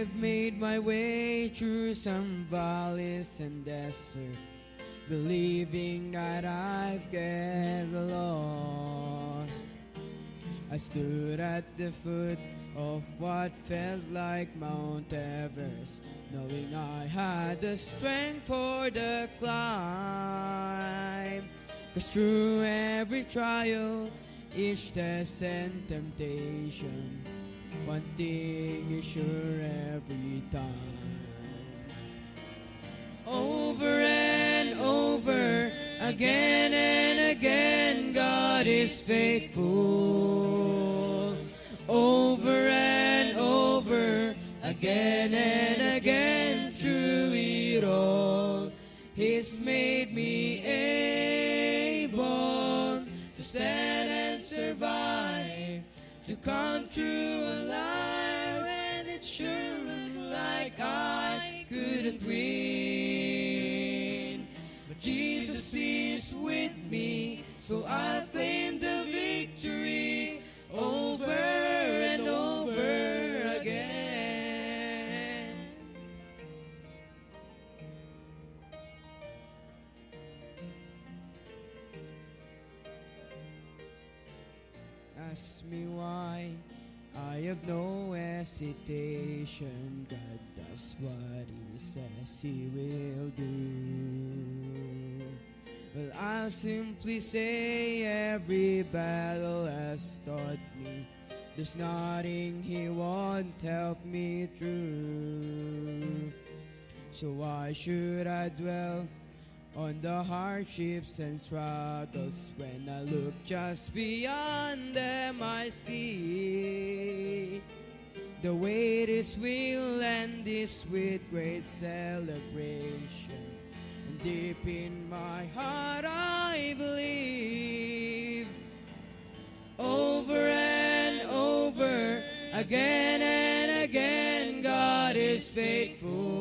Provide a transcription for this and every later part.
I've made my way through some valleys and desert, believing that I'd get lost. I stood at the foot of what felt like Mount Everest, knowing I had the strength for the climb. 'Cause through every trial, each test and temptation, one thing is sure every time. Over and over, again and again, God is faithful. Over and over, again and again, through it all, He's made me able to stand and survive, to come through alive, and it sure looked like I couldn't win. But Jesus is with me, so I'll claim the victory over and over again. Ask me why, I have no hesitation. God does what He says He will do. Well, I'll simply say every battle has taught me there's nothing He won't help me through. So why should I dwell on the hardships and struggles when I look just beyond them? I see the way this will end is with great celebration. Deep in my heart I believe, over and over, again and again, God is faithful.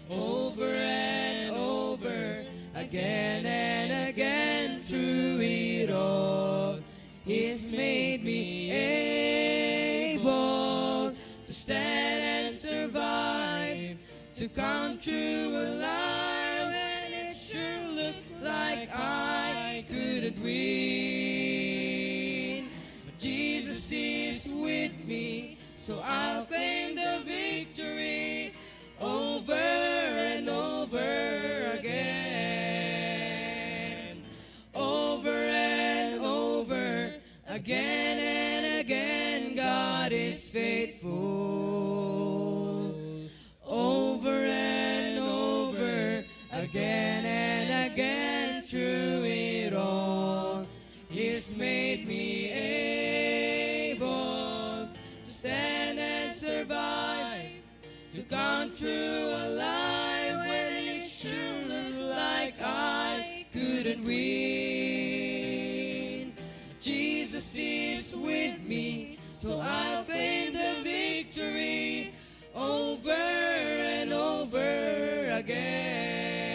Over and over, again and again, through it all, He's made me able to stand and survive, to come through alive, and it sure looked like I couldn't win. But Jesus is with me, so I'll claim the victory over and over again. Over and over, again and again, God is faithful. Over and over, again and again, through it all, He's made me able to stand and survive, to come through alive, when it sure looked like I couldn't win. Jesus is with me, so I'll claim the victory over and over again.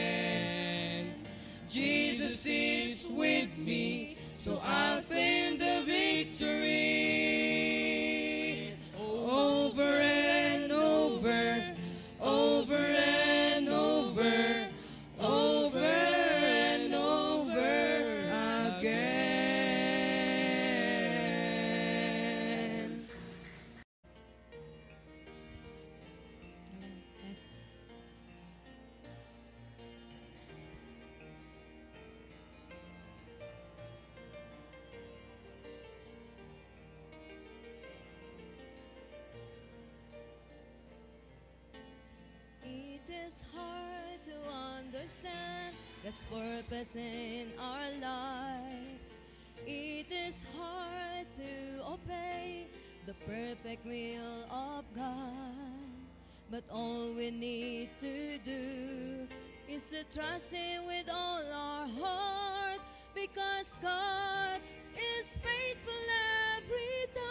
Jesus is with me, so I'll claim the victory over and over, over and over, over and over again. Yes. It is hard to understand God's purpose in our lives. It is hard to obey the perfect will of God. But all we need to do is to trust Him with all our heart, because God is faithful every time.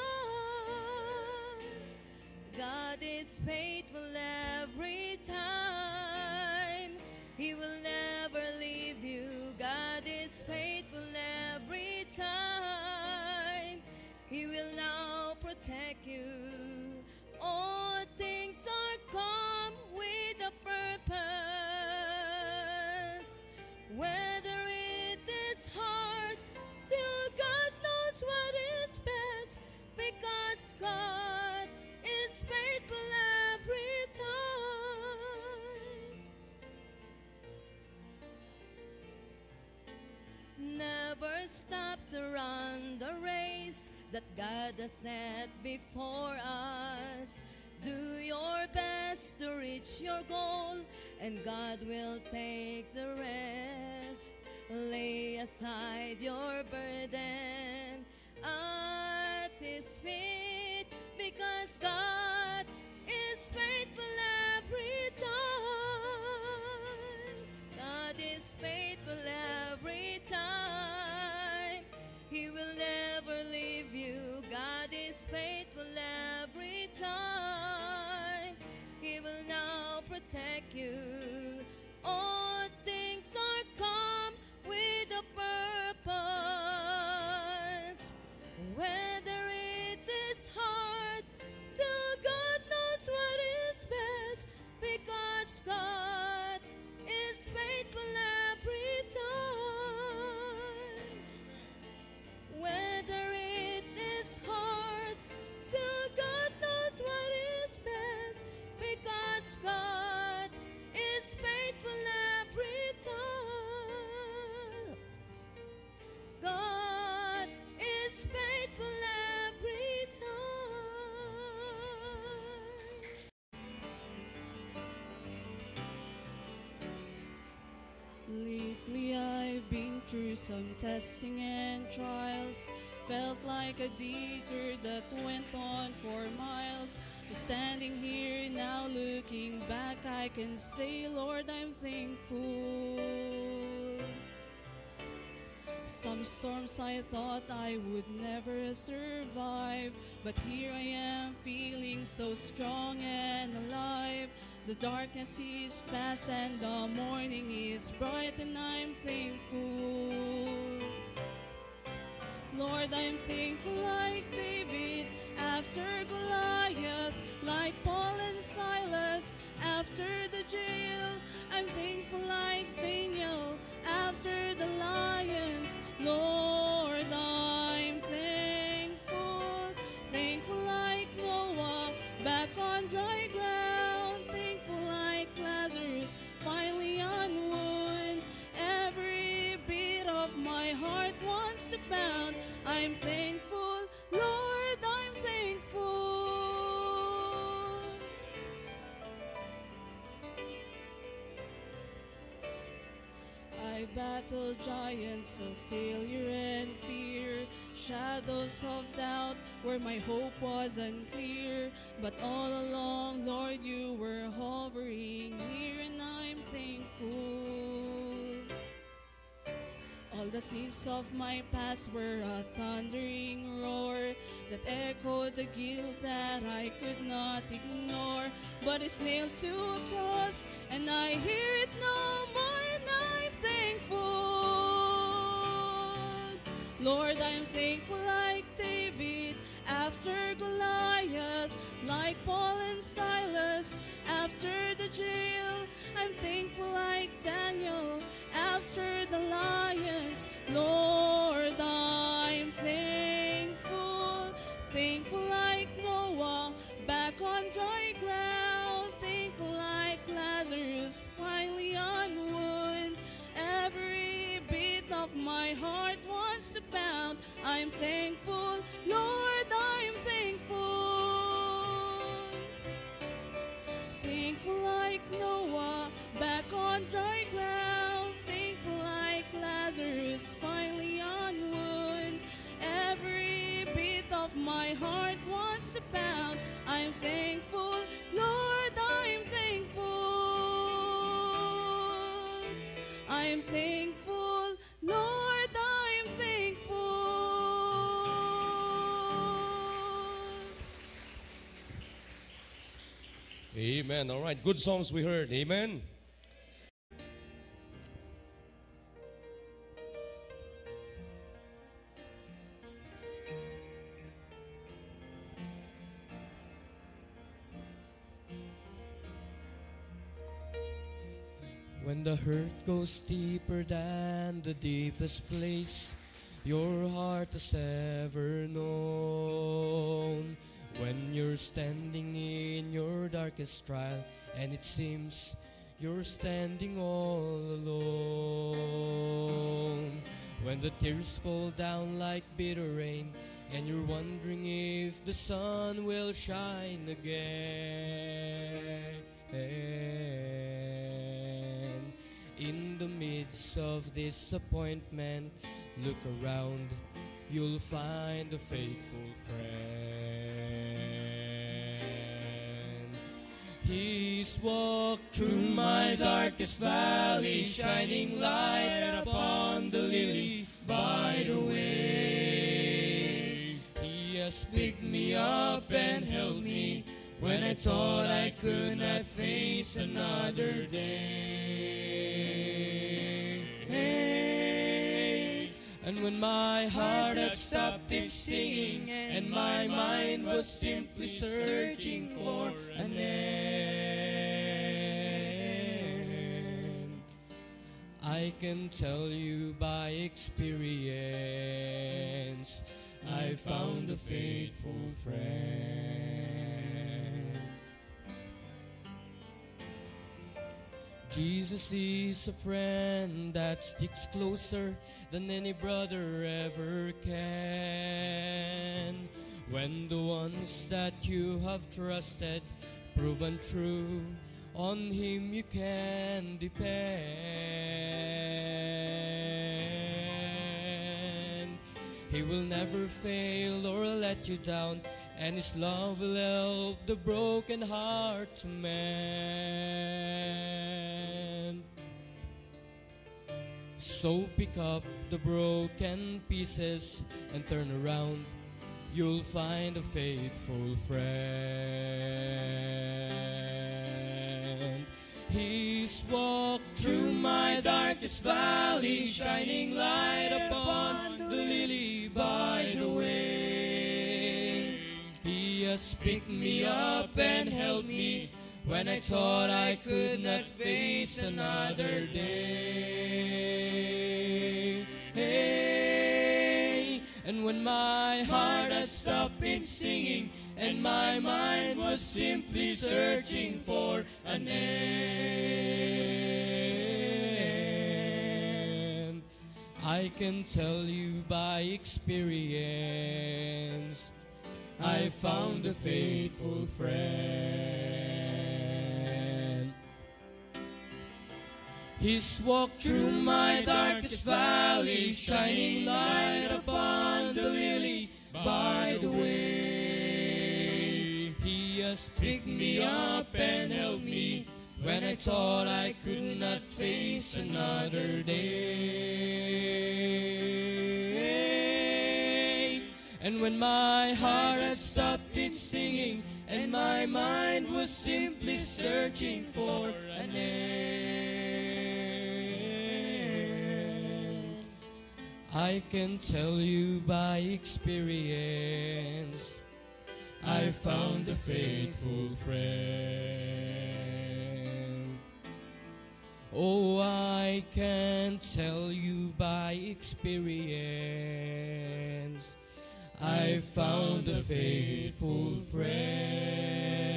God is faithful every time. He will never leave you. God is faithful every time. He will now protect you. Oh, stop to run the race that God has set before us. Do your best to reach your goal, and God will take the rest. Lay aside your burden at His feet, because God is faithful every time. God is faithful every time. He will never leave you. God is faithful every time. He will now protect you. All things are come with a purpose. Whether it is hard, still God knows what is best, because God is faithful every time. Whether it is hard, still God knows what is best, because God is faithful every time. God is faithful every time. Lately I've been through some testing and trials. Felt like a detour that went on for miles. But standing here now looking back, I can say, Lord, I'm thankful. Some storms I thought I would never survive, but here I am feeling so strong and alive. The darkness is past and the morning is bright, and I'm thankful. Lord, I'm thankful like David after Goliath, like Paul and Silas after the jail. I'm thankful like Daniel after the lions. Lord, I'm thankful. Thankful like Noah back on dry ground. Thankful like Lazarus finally on wood. Every beat of my heart wants to pound. I'm thankful, Lord, I'm thankful. I battled giants of failure and fear, shadows of doubt where my hope was unclear. But all along, Lord, you were hovering near, and I'm thankful. All the seas of my past were a thundering roar that echoed the guilt that I could not ignore. But it's nailed to a cross, and I hear it no more, and I'm thankful. Lord, I'm thankful like David after Goliath, like Paul and Silas after the jail. I'm thankful like Daniel after the lions. Lord, I'm thankful. Thankful like Noah back on dry ground. Thankful like Lazarus finally on wood. Every beat of my heart wants to pound. I'm thankful, Lord, I'm thankful. Thankful like Noah back on dry ground. Thankful like Lazarus finally on wood. Every beat of my heart wants to pound. I'm thankful, Lord, I'm thankful. I'm thankful, Lord, I'm thankful. Amen. All right. Good songs we heard. Amen. When the hurt goes deeper than the deepest place your heart has ever known, when you're standing in your darkest trial and it seems you're standing all alone, When the tears fall down like bitter rain, and you're wondering if the sun will shine again. In the midst of disappointment, look around, you'll find a faithful friend. He's walked through my darkest valley, shining light upon the lily by the way. He has picked me up and held me when I thought I could not face another day. And when my heart had stopped its singing and my mind was simply searching for an end, I can tell you by experience, I found a faithful friend. Jesus is a friend that sticks closer than any brother ever can. When the ones that you have trusted proven true, on Him you can depend. He will never fail or let you down, and His love will help the broken heart to mend. So pick up the broken pieces and turn around, you'll find a faithful friend. He's walked through my darkest valley, shining light upon the lily by the way. He has picked me up and held me when I thought I could not face another day. And when my heart had stopped its singing and my mind was simply searching for an end, I can tell you by experience, I found a faithful friend. He's walked through my darkest valley, shining light upon the lily by the way. He has picked me up and held me when I thought I could not face another day. And when my heart had stopped its singing and my mind was simply searching for an end, I can tell you by experience, I found a faithful friend. Oh, I can tell you by experience, I found a faithful friend.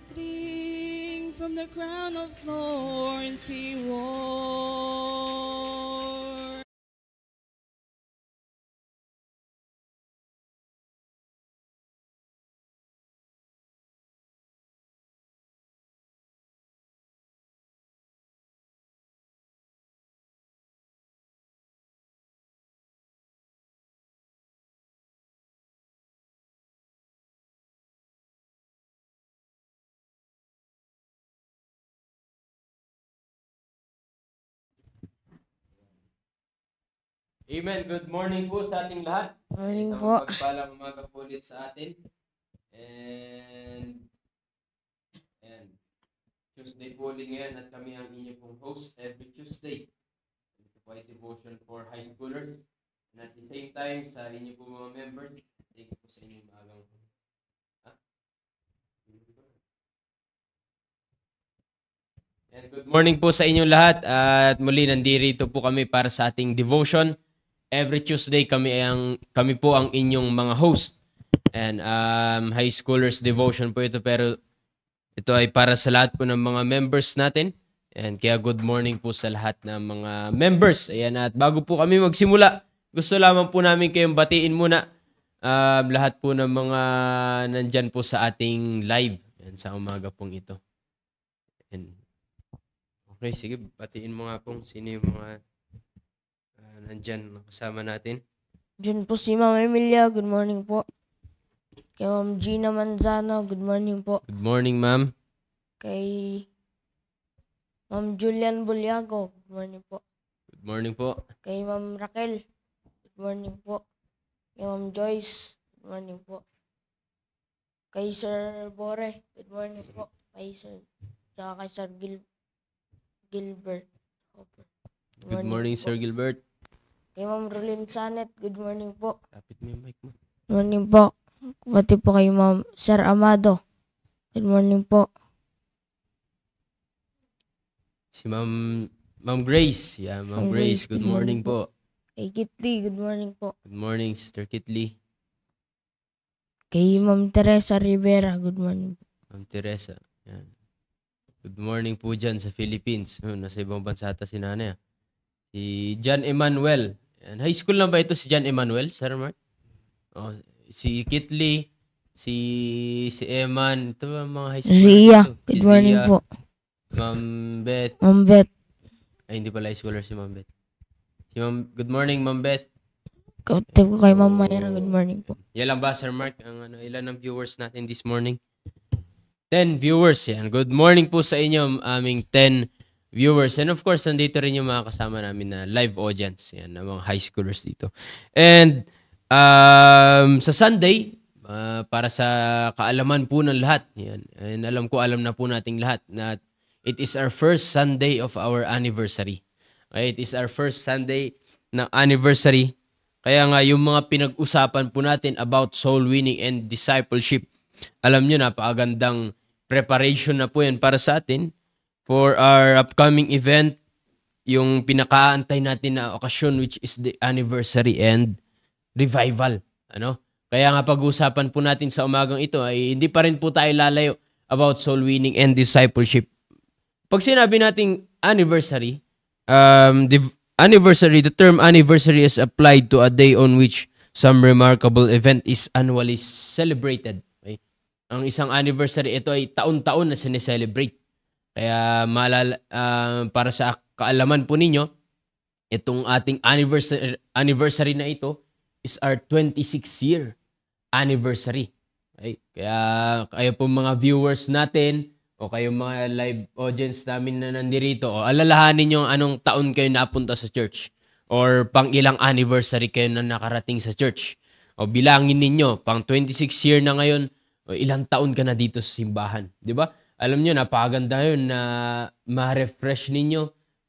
Bleeding from the crown of thorns He wore. Amen. Good morning po sa ating lahat. Morning Isang po. pagpalang umaga po ulit sa atin. And Tuesday po ulit ngayon at kami ang inyong pong host every Tuesday. Ito po ay devotion for high schoolers. And at the same time, sa inyong pong mga members, thank you po sa inyong maagang Good morning po sa inyong lahat at muli nandito po kami para sa ating devotion. Every Tuesday kami po ang inyong mga host. And high schoolers devotion po ito, pero ito ay para sa lahat po ng mga members natin. And kaya good morning po sa lahat ng mga members. Ayan, at bago po kami magsimula, gusto lamang po namin kayong batiin muna lahat po ng mga nandyan po sa ating live. Ayan, sa umaga pong ito. And, okay, sige, batiin mo nga pong sino yung mga nandyan kasama natin. Diyan po si Ma'am Emilia, good morning po. Kay Ma'am Gina Manzano, good morning po. Good morning, ma'am. Kay Ma'am Julian Bulyago, good morning po. Good morning po. Kay Ma'am Raquel, good morning po. Kay Ma'am Joyce, good morning po. Kay Sir Bore, good morning po. Kay Sir, tsaka kay Sir Gilbert. Good morning, po. Sir Gilbert. Kay Ma'am Rolyn Sanet, good morning po. Lapit mo yung mic mo. Good morning po. Pati po kay Ma'am Sir Amado. Good morning po. Si Ma'am Grace. Yeah, Ma'am Grace, good morning po. Kay Kitty, good morning po. Good morning, Sister Kitly. Kay Ma'am Teresa Rivera, good morning po. Ma'am Teresa. Yan. Good morning po dyan sa Philippines. Nasa ibang bansa ata si nanay. Si John Emmanuel. Yan. High school lang ba ito si John Emmanuel, Sir Mark? Oh, si Kitly, si Eman. Ito ba mga high school? Zia, good morning po. Ma'am Beth. Ma'am Beth. Ay, hindi pala high schooler si Ma'am Beth. Good morning, Ma'am Beth. Pati po kay Ma'am Mayra, good morning po. Yan lang ba, Sir Mark? Ilan ang viewers natin this morning? 10 viewers yan. Good morning po sa inyo, aming 10 viewers. And of course, nandito rin yung mga kasama namin na live audience. Yan, na mga high schoolers dito. And sa Sunday, para sa kaalaman po ng lahat, yan. And alam na po nating lahat na it is our first Sunday of our anniversary. Okay, it is our first Sunday ng anniversary. Kaya nga, yung mga pinag-usapan po natin about soul winning and discipleship, alam nyo, napakagandang preparation na po yan para sa atin for our upcoming event, yung pinakaantay natin na okasyon, which is the anniversary and revival. Ano? Kaya nga pag-usapan po natin sa umagang ito ay hindi pa rin po tayo lalayo about soul winning and discipleship. Pag sinabi nating anniversary, the term anniversary is applied to a day on which some remarkable event is annually celebrated. Okay? Ang isang anniversary, ito ay taon-taon na sineselebrate. Kaya para sa kaalaman po ninyo, itong ating anniversary na ito is our 26th year anniversary. Okay? Kaya kayo po mga viewers natin, o kayo mga live audience namin na nandirito, o alalahanin nyo anong taon kayo napunta sa church or pang ilang anniversary kayo na nakarating sa church. O bilangin ninyo, pang 26 year na ngayon, o ilang taon ka na dito sa simbahan. Di ba? Alam nyo, napakaganda yun na ma-refresh ninyo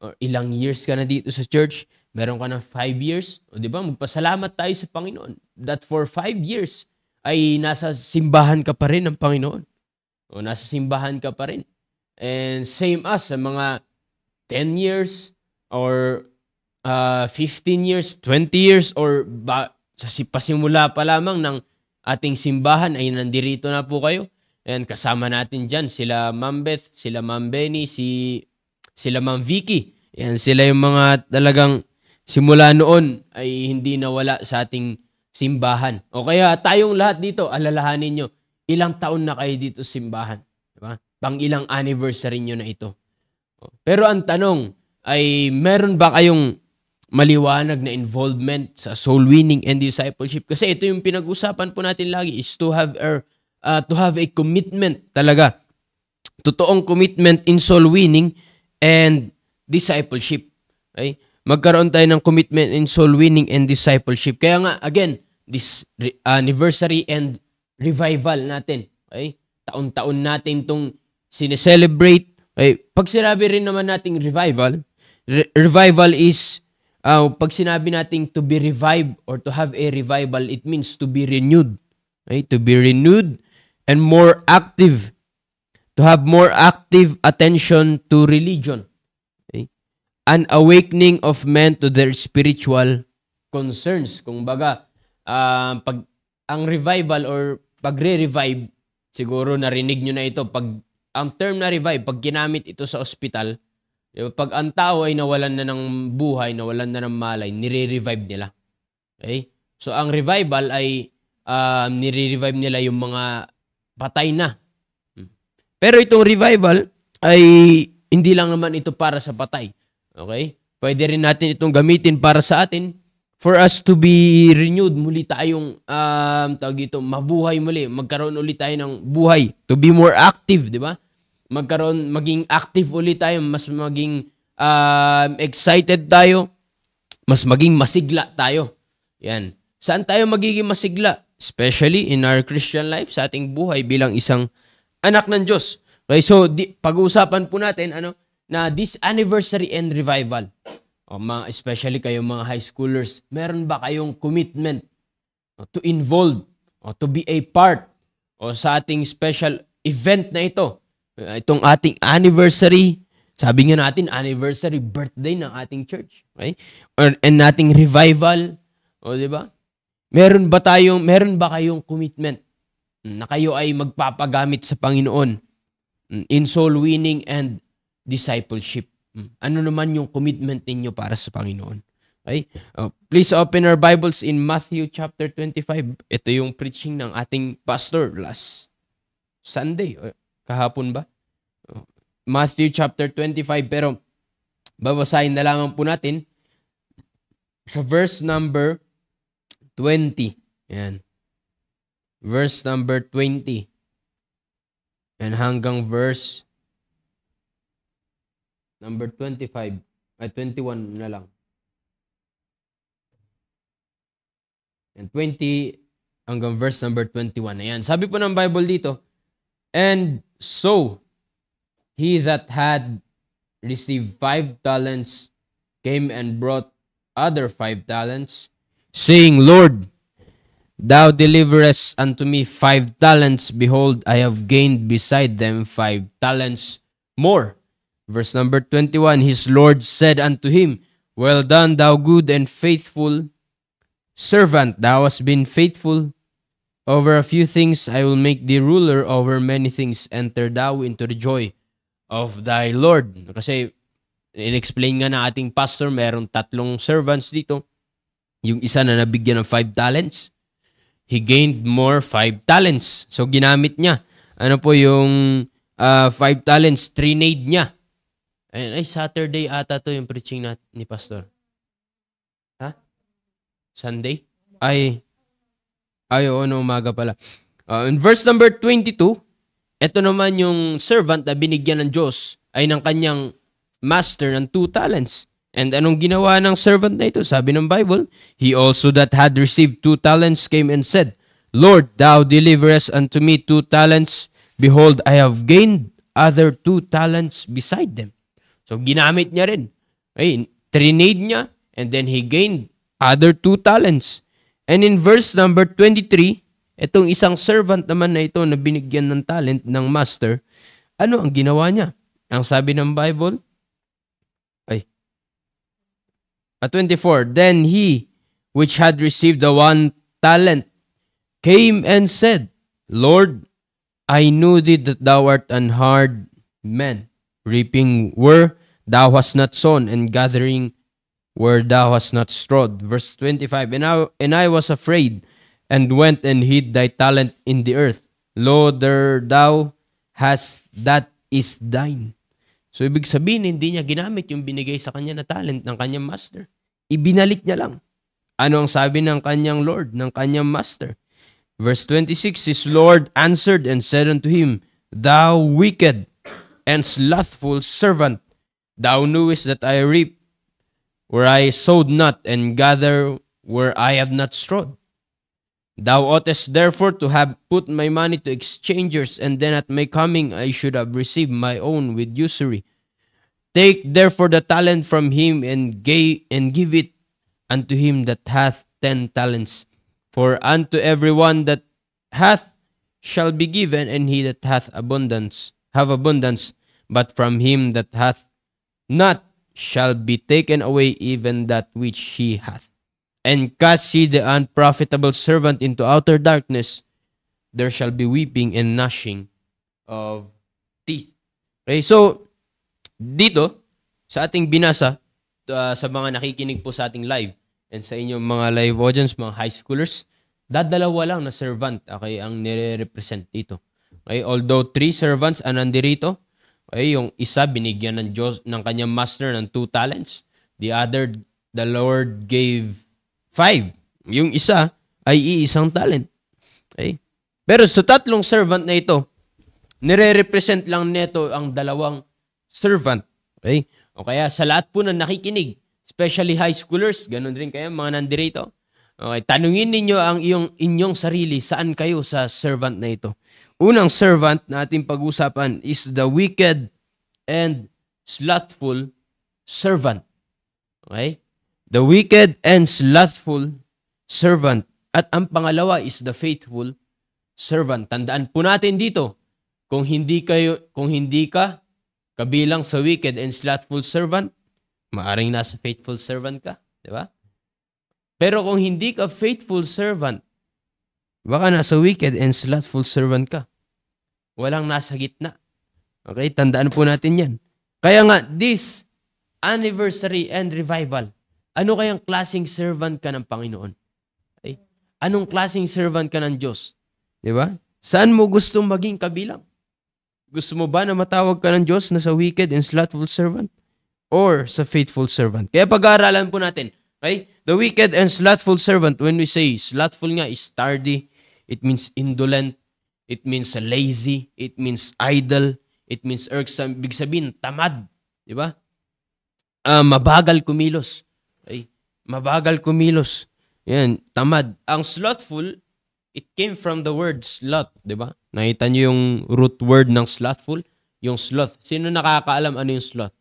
o ilang years ka na dito sa church. Meron ka na 5 years. O di ba? Magpasalamat tayo sa Panginoon that for 5 years ay nasa simbahan ka pa rin ng Panginoon. O nasa simbahan ka pa rin. And same as sa mga 10 years or 15 years, 20 years or sa pasimula pa lamang ng ating simbahan ay nandirito na po kayo. And kasama natin dyan sila Ma'am Beth, sila Ma'am Benny, sila Ma'am Vicky. Yan, sila yung mga talagang simula noon ay hindi nawala sa ating simbahan. O kaya tayong lahat dito, alalahanin nyo, ilang taon na kayo dito sa simbahan? Diba? Pang ilang anniversary nyo na ito. Pero ang tanong ay, meron ba kayong maliwanag na involvement sa soul winning and discipleship? Kasi ito yung pinag-usapan po natin lagi is to have a commitment talaga. Totoong commitment in soul winning and discipleship. Okay? Magkaroon tayo ng commitment in soul winning and discipleship. Kaya nga, again, this anniversary and revival natin. Okay? Taon-taon natin itong sineselebrate. Okay? Pag sinabi rin naman nating revival, revival is, pag sinabi nating to be revived or to have a revival, it means to be renewed. Okay? To be renewed and more active. To to have more active attention to religion. Okay? An awakening of men to their spiritual concerns. Kung baga, pag ang revival or pagre-revive, siguro narinig nyo na ito, pag ang term na revive, pag ginamit ito sa ospital, pag ang tao ay nawalan na ng buhay, nawalan na ng malay, nire-revive nila. Okay? So, ang revival ay nire-revive nila yung mga patay na. Pero itong revival ay hindi lang naman ito para sa patay. Okay? Pwede rin natin itong gamitin para sa atin for us to be renewed. Muli tayong, tawag dito, mabuhay muli. Magkaroon ulit tayo ng buhay. To be more active, di ba? Maging active ulit tayo. Mas maging excited tayo. Mas maging masigla tayo. Yan. Saan tayo magiging masigla? Especially in our Christian life, sa ating buhay bilang isang anak ng Diyos. Okay, so pag-uusapan po natin na this anniversary and revival. Especially kayong mga high schoolers, meron ba kayong commitment to involve o to be a part o sa ating special event na ito? Itong ating anniversary, sabi nga natin anniversary, birthday ng ating church. Okay? And nating revival, o di ba? Meron ba kayong commitment na kayo ay magpapagamit sa Panginoon in soul winning and discipleship? Ano naman yung commitment ninyo para sa Panginoon? Okay? Please open our Bibles in Matthew chapter 25. Ito yung preaching ng ating pastor last Sunday. Kahapon ba? Matthew chapter 25. Pero babasahin na lamang po natin sa verse number 20. Yan. Verse number 20. And hanggang verse number 25. Ay, 21 na lang. And 20 hanggang verse number 21. Ayan. Sabi po ng Bible dito, and so, he that had received 5 talents came and brought other 5 talents, saying, Lord, thou deliverest unto me 5 talents. Behold, I have gained beside them 5 talents more. Verse number 21, his Lord said unto him, well done, thou good and faithful servant. Thou hast been faithful over a few things. I will make thee ruler over many things. Enter thou into the joy of thy Lord. Kasi, in-explain nga na ating pastor, merong 3 servants dito. Yung isa na nabigyan ng 5 talents, he gained more 5 talents. So, ginamit niya. Ano po yung 5 talents? Trinade niya. Ay, Saturday ata to yung preaching ni pastor. Ha? Sunday? Ay, oo, no, umaga pala. In verse number 22, ito naman yung servant na binigyan ng Diyos ay ng kanyang master ng 2 talents. And anong ginawa ng servant na ito? Sabi ng Bible, he also that had received 2 talents came and said, Lord, thou deliverest unto me 2 talents. Behold, I have gained other 2 talents beside them. So, ginamit niya rin. Okay, trinade niya, and then he gained other 2 talents. And in verse number 23, itong isang servant naman na ito na binigyan ng talent ng master, ano ang ginawa niya? Ang sabi ng Bible, 24, then he which had received the 1 talent came and said, Lord, I knew thee that thou art an hard man, reaping where thou hast not sown, and gathering where thou hast not strawed. Verse 25, and I was afraid, and went and hid thy talent in the earth. Lo, there thou hast, that is thine. So, ibig sabihin, hindi niya ginamit yung binigay sa kanya na talent ng kanyang master. Ibinalik niya lang. Ano ang sabi ng kanyang Lord, ng kanyang master? Verse 26, his Lord answered and said unto him, Thou wicked and slothful servant, thou knewest that I reap where I sowed not, and gather where I have not strawed. Thou oughtest therefore to have put my money to exchangers, and then at my coming I should have received my own with usury. Take therefore the talent from him, and give it unto him that hath 10 talents. For unto every one that hath shall be given, and he that hath abundance have abundance, but from him that hath not shall be taken away even that which he hath. And cast ye the unprofitable servant into outer darkness, there shall be weeping and gnashing of teeth. Okay, so dito sa ating binasa, sa mga nakikinig po sa ating live and sa inyong mga live audience, mga high schoolers, dadalawa lang na servant, okay, ang nire-represent dito. Okay, although 3 servants ang nandirito, okay, yung isa binigyan ng Diyos, ng kanyang master ng 2 talents. The other, the Lord gave 5. Yung isa ay iisang talent. Okay? Pero sa 3 servant na ito, nire-represent lang nito ang 2 servant. Okay? O kaya sa lahat po na nakikinig, especially high schoolers, ganun rin kayo, mga nandirito. Okay, tanungin ninyo ang inyong sarili, saan kayo sa servant na ito? Unang servant na ating pag-usapan is the wicked and slothful servant. Okay? The wicked and slothful servant. At ang pangalawa is the faithful servant. Tandaan po natin dito, kung hindi ka kabilang sa wicked and slothful servant, maaring nasa faithful servant ka, di ba? Pero kung hindi ka faithful servant, baka nasa wicked and slothful servant ka. Walang nasa gitna. Okay, tandaan po natin yan. Kaya nga, this anniversary and revival, ano kayang klaseng servant ka ng Panginoon? Okay? Anong klaseng servant ka ng Diyos? Di ba? Saan mo gustong maging kabilang? Gusto mo ba na matawag ka ng Diyos na sa wicked and slothful servant? Or sa faithful servant? Kaya pag-aaralan po natin, okay? The wicked and slothful servant, when we say slothful nga is tardy, it means indolent, it means lazy, it means idle, it means irksome, big sabihin, tamad. Di ba? Mabagal kumilos. Okay? Mabagal kumilos. Yan, tamad. Ang slothful, it came from the word sloth. Di ba? Nakita niyo yung root word ng slothful? Yung sloth. Sino nakakaalam ano yung sloth?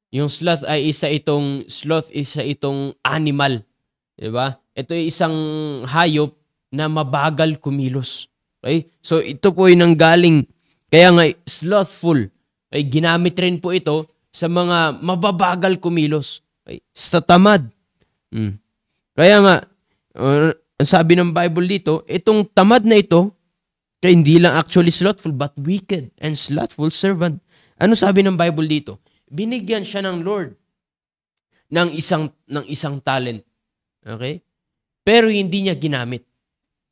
Yung sloth ay isa itong animal. Diba? Ito ay isang hayop na mabagal kumilos. Okay? So ito po ay nanggaling. Kaya nga slothful. Okay? Ginamit rin po ito sa mga mababagal kumilos. Okay? Sa tamad. Kaya nga, sabi ng Bible dito, itong tamad na ito, kaya hindi lang actually slothful, but wicked and slothful servant. Ano sabi ng Bible dito? Binigyan siya ng Lord ng isang talent. Okay? Pero hindi niya ginamit.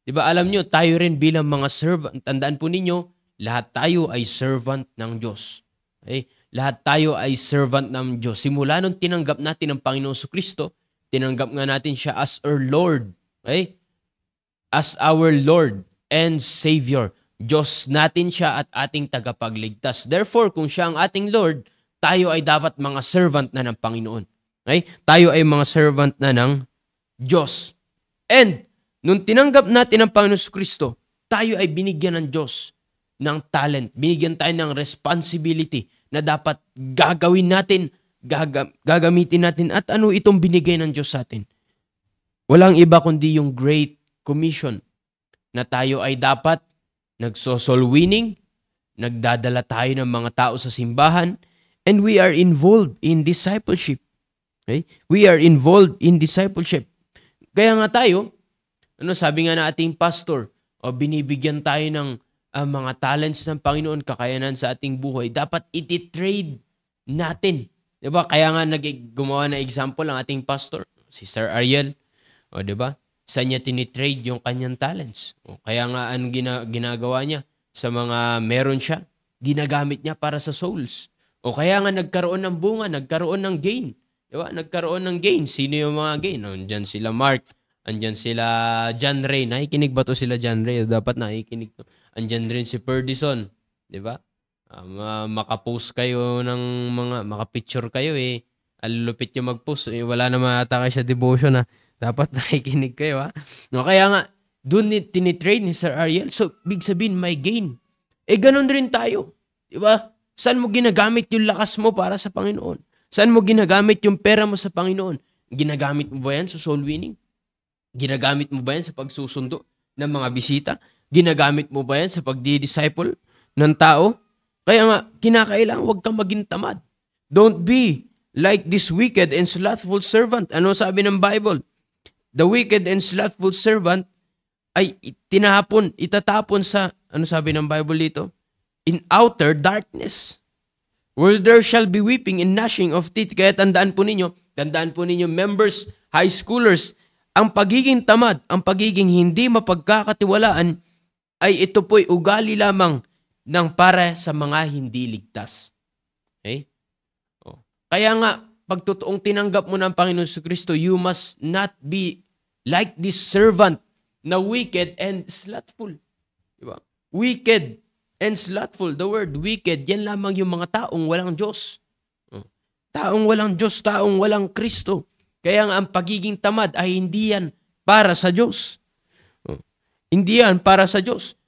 'Di ba? Alam niyo, tayo rin bilang mga servant, tandaan po ninyo, lahat tayo ay servant ng Diyos. Okay? Lahat tayo ay servant ng Diyos. Simula nung tinanggap natin ang Panginoon Jesucristo, tinanggap nga natin siya as our Lord. Okay? As our Lord and Savior. Diyos natin siya at ating tagapagligtas. Therefore, kung siya ang ating Lord, tayo ay dapat mga servant na ng Panginoon. Okay? Tayo ay mga servant na ng Diyos. And, nung tinanggap natin ang Panginoon Kristo, tayo ay binigyan ng Diyos ng talent. Binigyan tayo ng responsibility na dapat gagawin natin, gagamitin natin. At ano itong binigay ng Diyos sa atin? Walang iba kundi yung Great Commission na tayo ay dapat nagso-soul winning, nagdadala tayo ng mga tao sa simbahan, and we are involved in discipleship. Okay? We are involved in discipleship. Kaya nga tayo, sabi nga na ating pastor, binibigyan tayo ng mga talents ng Panginoon, kakayanan sa ating buhay, dapat iti-trade natin. Diba? Kaya nga gumawa na example ang ating pastor, si Sir Ariel. Diba? Saan niya tinitrade yung kanyang talents? Kaya nga ang ginagawa niya sa mga meron siya, ginagamit niya para sa souls. O kaya nga nagkaroon ng bunga, nagkaroon ng gain. Diba? Nagkaroon ng gain. Sino yung mga gain? Andyan sila Mark, andyan sila John Ray. Nakikinig ba to sila John Ray? Dapat nakikinig to. Andyan rin si Perdison. Diba? Makapost kayo ng makapicture kayo eh. Alulupit yung mag-post. Wala naman ata kayo sa devotion na dapat nakikinig kayo ha. No, kaya nga, doon tinitrade ni Sir Ariel. So, big sabihin, may gain. Ganun rin tayo. Diba? Saan mo ginagamit yung lakas mo para sa Panginoon? Saan mo ginagamit yung pera mo sa Panginoon? Ginagamit mo ba yan sa soul winning? Ginagamit mo ba yan sa pagsusundo ng mga bisita? Ginagamit mo ba yan sa pagdi-disciple ng tao? Kaya nga, kinakailangan huwag kang maging tamad. Don't be like this wicked and slothful servant. Ano sabi ng Bible? The wicked and slothful servant ay itatapon sa, ano sabi ng Bible dito? In outer darkness, where there shall be weeping and gnashing of teeth. Kaya tandaan po ninyo, members, high schoolers, ang pagiging tamad, ang pagiging hindi mapagkakatiwalaan, ay ito po'y ugali lamang ng para sa mga hindi ligtas. Okay? Kaya nga, pag totoong tinanggap mo ng Panginoon sa Kristo, you must not be like this servant na wicked and slothful. Diba? Wicked and slothful. The word wicked, yan lamang yung mga taong walang Diyos. Taong walang Diyos, taong walang Kristo. Kaya nga ang pagiging tamad ay hindi yan para sa Diyos. Hindi yan para sa Diyos.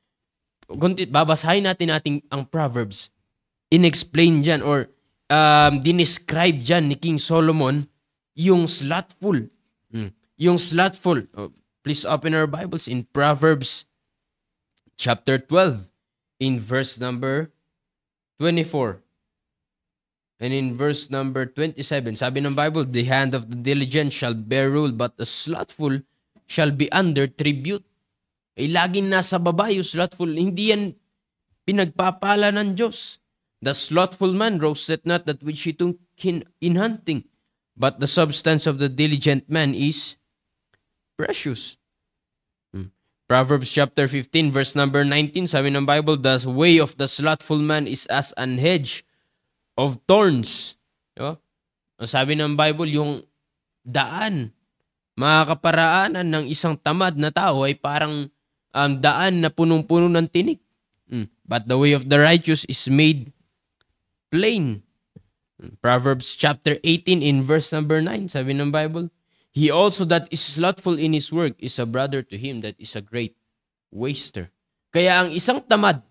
Babasahin natin ang Proverbs. In-explain dyan or dinescribe dyan ni King Solomon yung slothful. Yung slothful. Please open our Bibles in Proverbs chapter 12 in verse number 24. And in verse number 27, sabi ng Bible, the hand of the diligent shall bear rule, but the slothful shall be under tribute. Ay laging nasa baba yung slothful. Hindi yan pinagpapala ng Diyos. The slothful man roasteth not that which he took in hunting, but the substance of the diligent man is precious. Proverbs chapter 15 verse number 19, sabi ng Bible, the way of the slothful man is as an hedge of thorns. Diba? Ang sabi ng Bible, yung daan, mga kaparaanan ng isang tamad na tao ay parang daan na punong-puno ng tinik. But the way of the righteous is made plain. Proverbs chapter 18 in verse number 9, sabi ng Bible, he also that is slothful in his work is a brother to him that is a great waster. Kaya ang isang tamad,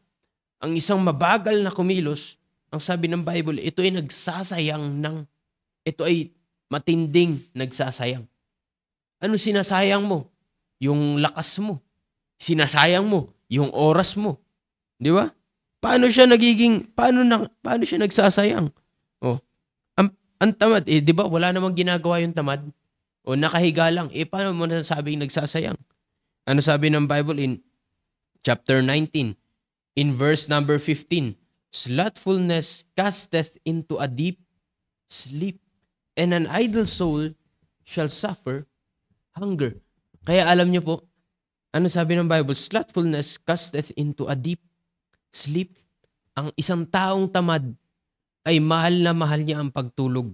ang isang mabagal na kumilos, ang sabi ng Bible, ito ay ito ay matinding nagsasayang. Ano sinasayang mo? Yung lakas mo. Sinasayang mo yung oras mo. Di ba? Paano siya nagsasayang? Ang tamad, di ba? Wala namang ginagawa yung tamad. O nakahiga lang. Paano mo nasabing nagsasayang? Ano sabi ng Bible in chapter 19, in verse number 15, slothfulness casteth into a deep sleep, and an idle soul shall suffer hunger. Kaya alam niyo po, ano sabi ng Bible? Slothfulness casteth into a deep sleep. Ang isang taong tamad ay mahal na mahal niya ang pagtulog.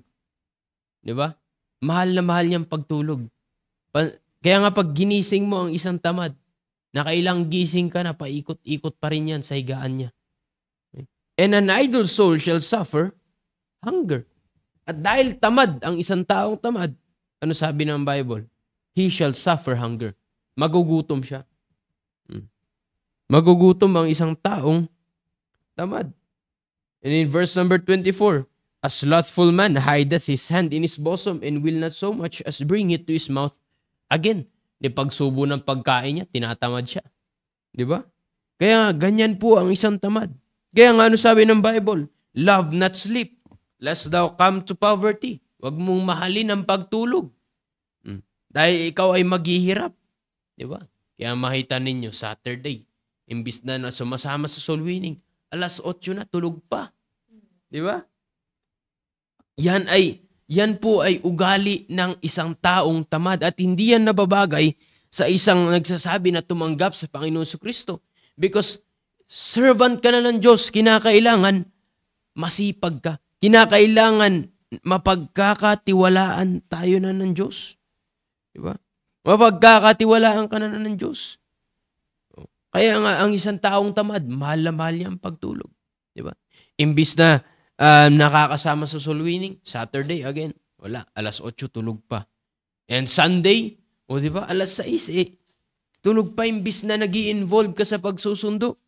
Di ba? Mahal na mahal niya ang pagtulog. Kaya nga pag ginising mo ang isang tamad, nakailang gising ka na, paikot-ikot pa rin yan sa higaan niya. And an idle soul shall suffer hunger. At dahil tamad ang isang taong tamad, ano sabi ng Bible? He shall suffer hunger. Magugutom siya. Magugutom ang isang taong tamad. And in verse number 24, a slothful man hideth his hand in his bosom and will not so much as bring it to his mouth again. Di pagsubo ng pagkain niya, tinatamad siya. Di ba? Kaya ganyan po ang isang tamad. Kaya nga ano sabi ng Bible? Love not sleep, lest thou come to poverty. Huwag mong mahalin ang pagtulog. Dahil ikaw ay maghihirap. Di ba? Kaya makita ninyo, Saturday, imbis na sumasama sa soul winning, alas 8 na, tulog pa. Di ba? Yan po ay ugali ng isang taong tamad at hindi yan nababagay sa isang nagsasabi na tumanggap sa Panginoon Kristo. Because servant ka na ng Diyos, kinakailangan masipag ka. Kinakailangan mapagkakatiwalaan tayo na ng Diyos. Diba? Mapagkakatiwalaan ka na ng Diyos. Kaya nga, ang isang taong tamad, mahal na mahal niya ang pagtulog. Diba? Imbis na nakakasama sa soul winning, Saturday again, wala, alas 8 tulog pa. And Sunday, diba, alas 6, tulog pa imbis na nag-i-involve ka sa pagsusundo.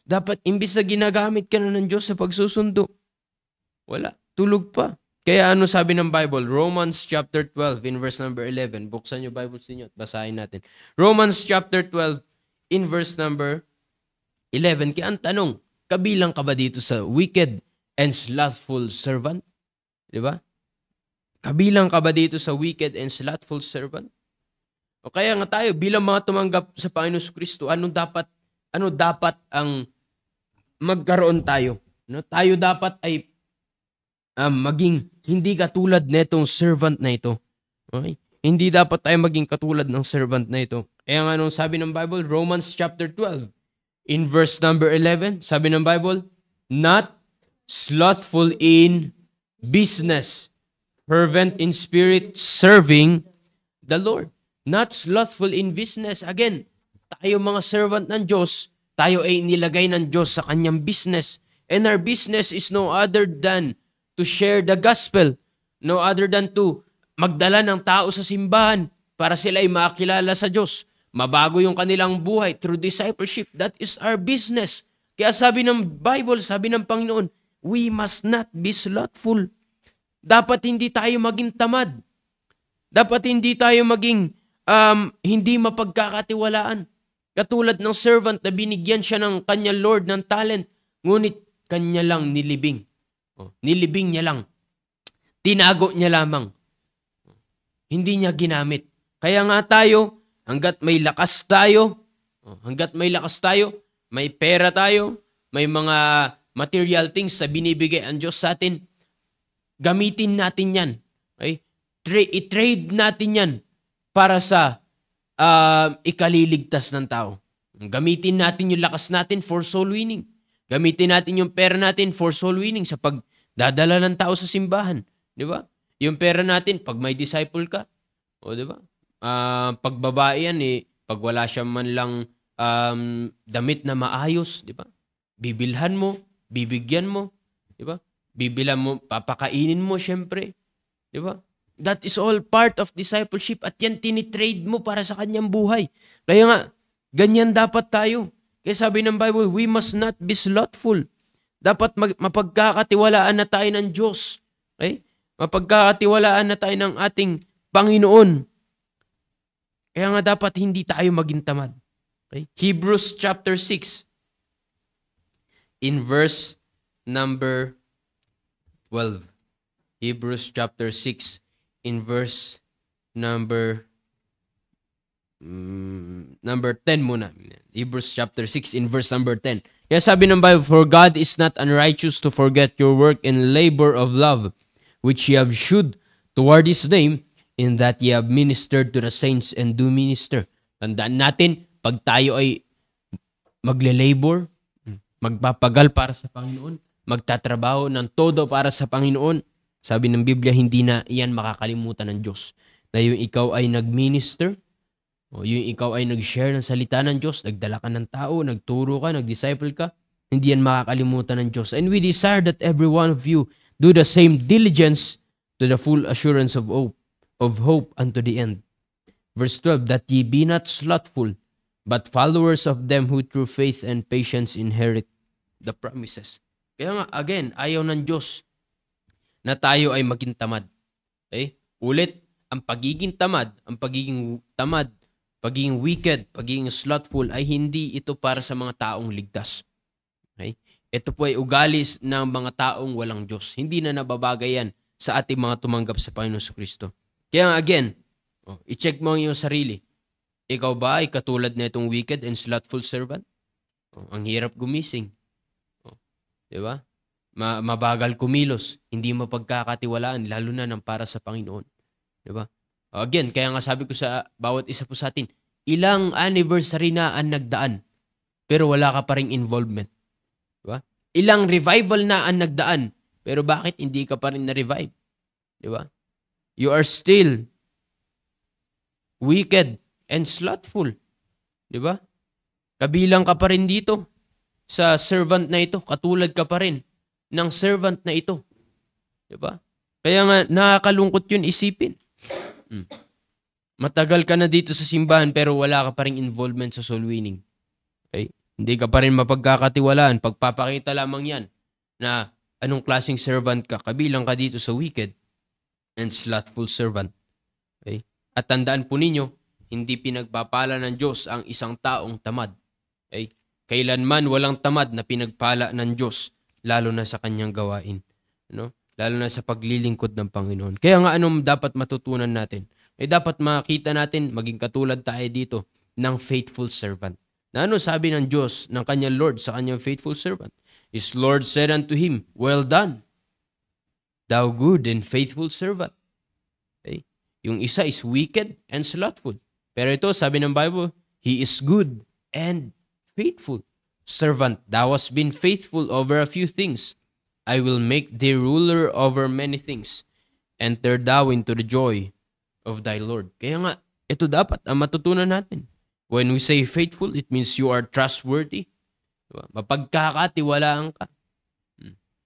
Dapat imbis na ginagamit ka na ng Diyos sa pagsusundo, wala, tulog pa. Kaya ano sabi ng Bible? Romans chapter 12 in verse number 11. Buksan niyo Bibles niyo at basahin natin. Romans chapter 12 in verse number 11. Kaya ang tanong, Kabilang ka ba dito sa wicked and slothful servant? Di ba? Kabilang ka ba dito sa wicked and slothful servant? O kaya nga tayo, bilang mga tumanggap sa Panginoon Kristo, ano dapat ang magkaroon tayo? No? Tayo dapat ay maging hindi katulad netong servant na ito. Okay? Hindi dapat tayo maging katulad ng servant na ito. Kaya nga nung sabi ng Bible, Romans chapter 12, in verse number 11, sabi ng Bible, not slothful in business, fervent in spirit, serving the Lord. Not slothful in business. Again, tayo mga servant ng Diyos, tayo ay nilagay ng Diyos sa kanyang business. And our business is no other than to share the gospel. No other than to magdala ng tao sa simbahan para sila ay makilala sa Diyos. Mabago yung kanilang buhay through discipleship. That is our business. Kaya sabi ng Bible, sabi ng Panginoon, we must not be slothful. Dapat hindi tayo maging tamad. Dapat hindi tayo maging hindi mapagkakatiwalaan. Katulad ng servant na binigyan siya ng kanyang Lord ng talent, ngunit kanya lang nilibing. Nilibing niya lang. Tinago niya lamang. Hindi niya ginamit. Kaya nga tayo, hanggat may lakas tayo, may pera tayo, may mga material things na binibigay ang Diyos sa atin, gamitin natin yan. Okay? I-trade natin yan para sa ikaliligtas ng tao. Gamitin natin yung lakas natin for soul winning. Gamitin natin yung pera natin for soul winning sa pagdadala ng tao sa simbahan. Di ba? Yung pera natin, pag may disciple ka, o di ba? Pag babae yan, pag wala siya man lang damit na maayos, di ba? Bibilhan mo, bibigyan mo, di ba? Bibilan mo, papakainin mo, syempre. Di ba? That is all part of discipleship at yan tinitrade mo para sa kanyang buhay. Kaya nga, ganyan dapat tayo. Kaya sabi ng Bible, we must not be slothful. Dapat mapagkakatiwalaan na tayo ng Diyos. Okay? Mapagkakatiwalaan na tayo ng ating Panginoon. Kaya nga dapat hindi tayo maging tamad. Okay? Hebrews chapter 6 in verse number 12. Hebrews chapter 6 in verse number 10 muna. Hebrews chapter 6 in verse number 10. Kaya sabi ng Bible, for God is not unrighteous to forget your work and labor of love, which ye have shewed toward His name, in that ye have ministered to the saints and do minister. Tandaan natin, pag tayo ay magle-labor, magpapagal para sa Panginoon, magtatrabaho ng todo para sa Panginoon, sabi ng Biblia, hindi na iyan makakalimutan ng Diyos. Na yung ikaw ay nag-minister, o yung ikaw ay nag-share ng salita ng Diyos, nagdala ka ng tao, nagturo ka, nag-disciple ka, hindi yan makakalimutan ng Diyos. And we desire that every one of you do the same diligence to the full assurance of hope unto the end. Verse 12, that ye be not slothful, but followers of them who through faith and patience inherit the promises. Kaya nga, again, ayaw ng Diyos na tayo ay maging tamad. Okay? Ulit, ang pagiging wicked, pagiging slothful ay hindi ito para sa mga taong ligtas. Okay? Ito po ay ugali ng mga taong walang Diyos. Hindi na nababagay yan sa ating mga tumanggap sa Panginoon Kristo. Kaya nga again, i-check mo ang iyong sarili. Ikaw ba ay katulad na itong wicked and slothful servant? Ang hirap gumising. Diba? Mabagal kumilos, hindi mapagkakatiwalaan, lalo na ng para sa Panginoon. Diba? Again, kaya nga sabi ko sa bawat isa po sa atin, ilang anniversary na ang nagdaan, pero wala ka pa ring involvement. Diba? Ilang revival na ang nagdaan, pero bakit hindi ka pa rin na-revive? Diba? You are still wicked and slothful. Diba? Kabilang ka pa rin dito sa servant na ito, katulad ka pa rin ng servant na ito. Diba? Kaya nga, nakakalungkot yun isipin. Matagal ka na dito sa simbahan pero wala ka pa rin involvement sa soul winning. Okay? Hindi ka pa rin mapagkakatiwalaan. Pagpapakita lamang yan na anong klaseng servant ka. Kabilang ka dito sa wicked and slothful servant. Okay? At tandaan po ninyo, hindi pinagpapala ng Diyos ang isang taong tamad. Okay? Kailanman walang tamad na pinagpala ng Diyos, lalo na sa kanyang gawain. No? Lalo na sa paglilingkod ng Panginoon. Kaya nga anong dapat matutunan natin? Dapat makita natin, maging katulad tayo dito, ng faithful servant. Na ano sabi ng Diyos, ng kanyang Lord sa kanyang faithful servant? His Lord said unto him, well done, thou good and faithful servant. Okay? Yung isa is wicked and slothful. Pero ito, sabi ng Bible, he is good and faithful servant. Thou hast been faithful over a few things. I will make thee ruler over many things. Enter thou into the joy of thy Lord. Kaya nga, ito dapat ang matutunan natin. When we say faithful, it means you are trustworthy. Diba? Mapagkakatiwalaan ka.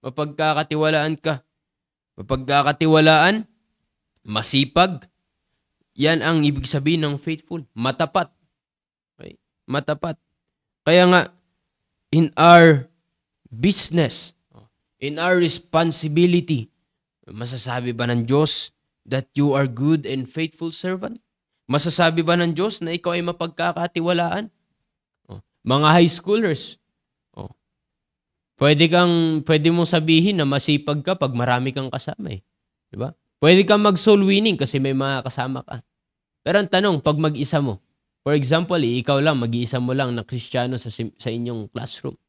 Mapagkakatiwalaan ka. Mapagkakatiwalaan, masipag. Yan ang ibig sabihin ng faithful. Matapat. Okay? Matapat. Kaya nga, in our business, in our responsibility, masasabi ba ng Diyos that you are good and faithful servant? Masasabi ba ng Diyos na ikaw ay mapagkakatiwalaan? Mga high schoolers, pwede mong sabihin na masipag ka pag marami kang kasama eh. Diba? Pwede kang mag-soul winning kasi may mga kasama ka. Pero ang tanong, pag mag-isa mo, for example, ikaw lang, mag-iisa mo lang na Kristiyano sa inyong classroom.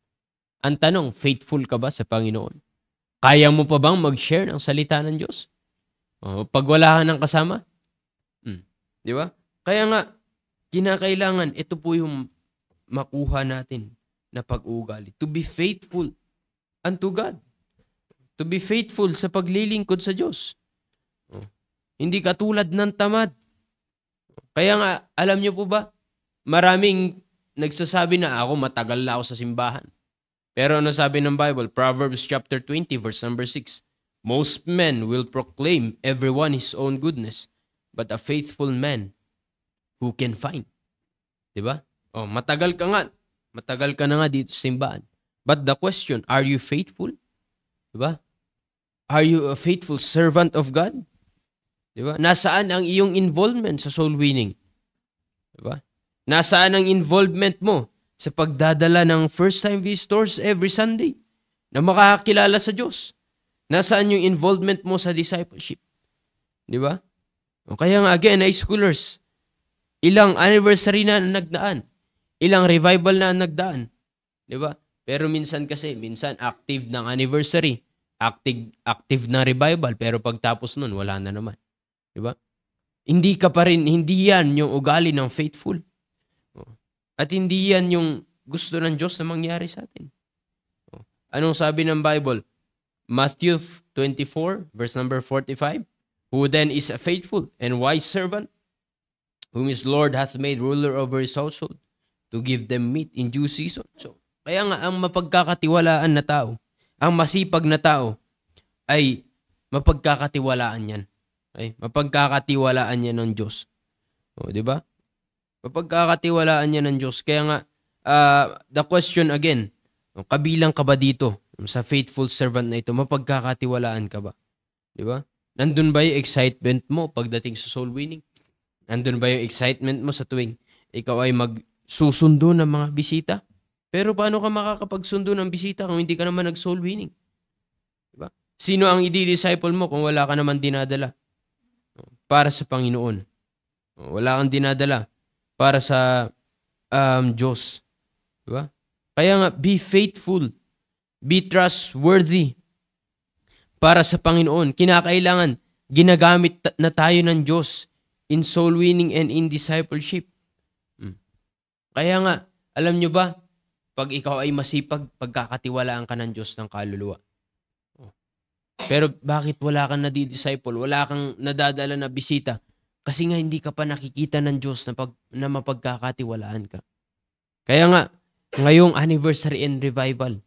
Ang tanong, faithful ka ba sa Panginoon? Kaya mo pa bang mag-share ng salita ng Diyos? Pag wala ka ng kasama? Di ba? Kaya nga, kinakailangan, ito po yung makuha natin na pag-uugali. To be faithful unto God. To be faithful sa paglilingkod sa Diyos. Hindi katulad ng tamad. Kaya nga, alam niyo po ba, maraming nagsasabi na ako, matagal na ako sa simbahan. Pero ano sabi ng Bible? Proverbs chapter 20, verse number 6. Most men will proclaim everyone his own goodness, but a faithful man who can find. Diba? Matagal ka nga. Matagal ka na nga dito sa simbahan. But the question, are you faithful? Diba? Are you a faithful servant of God? Diba? Nasaan ang iyong involvement sa soul winning? Diba? Nasaan ang involvement mo sa pagdadala ng first-time visitors every Sunday na makakakilala sa Diyos? Nasaan yung involvement mo sa discipleship? Di ba? Kaya nga, again, high schoolers, ilang anniversary na nagdaan, ilang revival na nagdaan. Di ba? Pero minsan active ng anniversary, active na revival, pero pagtapos nun, wala na naman. Di ba? Hindi yan yung ugali ng faithful. At hindi yan yung gusto ng Diyos na mangyari sa atin. Anong sabi ng Bible? Matthew 24, verse number 45. Who then is a faithful and wise servant, whom his Lord hath made ruler over his household, to give them meat in due season. So, kaya nga, ang mapagkakatiwalaan na tao, ang masipag na tao, ay mapagkakatiwalaan yan. Okay? Mapagkakatiwalaan yan ng Diyos. Di ba? Mapagkakatiwalaan yan ng Diyos. Kaya nga, the question again, kabilang ka ba dito sa faithful servant na ito? Mapagkakatiwalaan ka ba? Di ba? Nandun ba yung excitement mo pagdating sa soul winning? Nandun ba yung excitement mo sa tuwing ikaw ay magsusundo ng mga bisita? Pero paano ka makakapagsundo ng bisita kung hindi ka naman nag-soul winning? Diba? Sino ang i-disciple mo kung wala ka naman dinadala para sa Panginoon? Wala kang dinadala para sa Diyos. Diba? Kaya nga, be faithful. Be trustworthy. Para sa Panginoon, kinakailangan ginagamit na tayo ng Diyos in soul winning and in discipleship. Kaya nga, alam nyo ba, pag ikaw ay masipag, pagkakatiwalaan ka ng Diyos ng kaluluwa. Pero bakit wala kang nadi-disciple, wala kang nadadala na bisita? Kasi nga hindi ka pa nakikita ng Diyos na mapagkakatiwalaan ka. Kaya nga, ngayong anniversary and revival,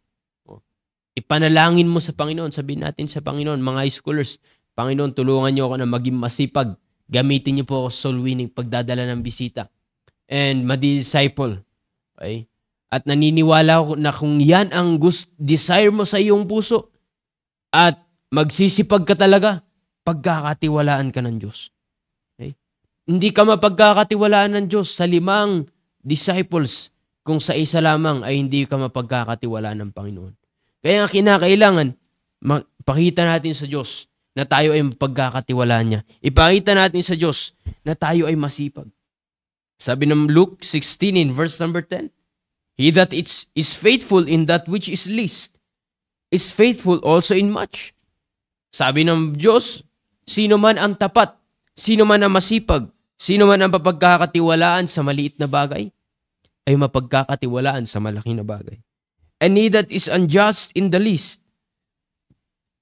ipanalangin mo sa Panginoon. Sabihin natin sa Panginoon, mga high schoolers, Panginoon, tulungan niyo ako na maging masipag. Gamitin niyo po ako sa soul winning, pagdadala ng bisita. And madi-disciple. Okay? At naniniwala ako na kung yan ang desire mo sa iyong puso, at magsisipag ka talaga, pagkakatiwalaan ka ng Diyos. Okay? Hindi ka mapagkakatiwalaan ng Diyos sa 5 disciples kung sa isa lamang ay hindi ka mapagkakatiwalaan ng Panginoon. Kaya nga kinakailangan, pakita natin sa Diyos na tayo ay mapagkakatiwalaan niya. Ipakita natin sa Diyos na tayo ay masipag. Sabi ng Luke 16 in verse number 10, He that is faithful in that which is least, is faithful also in much. Sabi ng Diyos, sino man ang tapat, sino man ang masipag, sino man ang mapagkakatiwalaan sa maliit na bagay, ay mapagkakatiwalaan sa malaki na bagay. And he that is unjust in the least,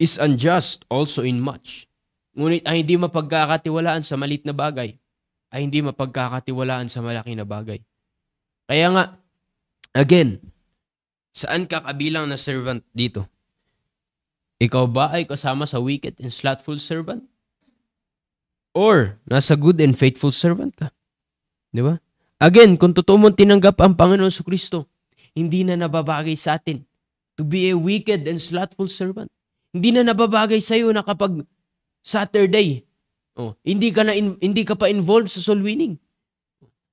is unjust also in much. Ngunit ay hindi mapagkakatiwalaan sa maliit na bagay, ay hindi mapagkakatiwalaan sa malaki na bagay. Kaya nga, again, saan ka kabilang na servant dito? Ikaw ba ay kasama sa wicked and slothful servant? Or nasa good and faithful servant ka? Di ba? Again, kung totoo mong tinanggap ang Panginoon Kristo, hindi na nababagay sa atin to be a wicked and slothful servant. Hindi na nababagay sa iyo na kapag Saturday, hindi ka pa involved sa soul winning.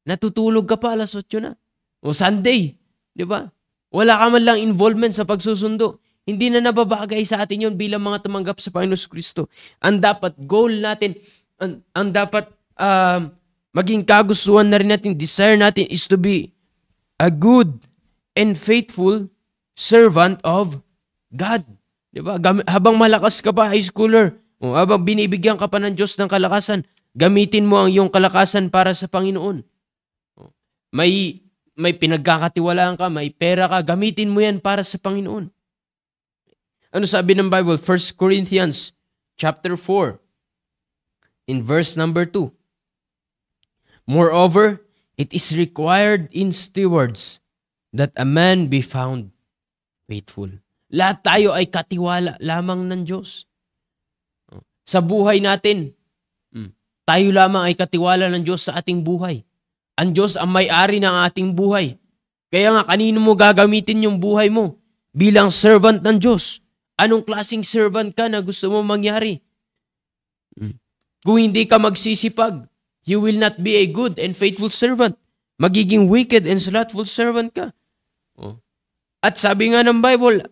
Natutulog ka pa, 8:00 na. O Sunday, di ba? Wala ka man lang involvement sa pagsusundo. Hindi na nababagay sa atin yon bilang mga tumanggap sa Panginoon Kristo. Ang dapat goal natin, ang dapat maging kagustuhan na rin natin, desire natin is to be a good and faithful servant of God. Diba? Habang malakas ka pa, high schooler, habang binibigyan ka pa ng Diyos ng kalakasan, gamitin mo ang iyong kalakasan para sa Panginoon. May pinagkakatiwalaan ka, may pera ka, gamitin mo yan para sa Panginoon. Ano sabi ng Bible? 1 Corinthians chapter 4 in verse number 2. Moreover, it is required in stewards that a man be found faithful. Lahat tayo ay katiwala lamang ng Diyos. Sa buhay natin, tayo lamang ay katiwala ng Diyos sa ating buhay. Ang Diyos ang may-ari ng ating buhay. Kaya nga, kanino mo gagamitin yung buhay mo? Bilang servant ng Diyos. Anong klaseng servant ka na gusto mo mangyari? Kung hindi ka magsisipag, you will not be a good and faithful servant. Magiging wicked and slothful servant ka. At sabi nga ng Bible,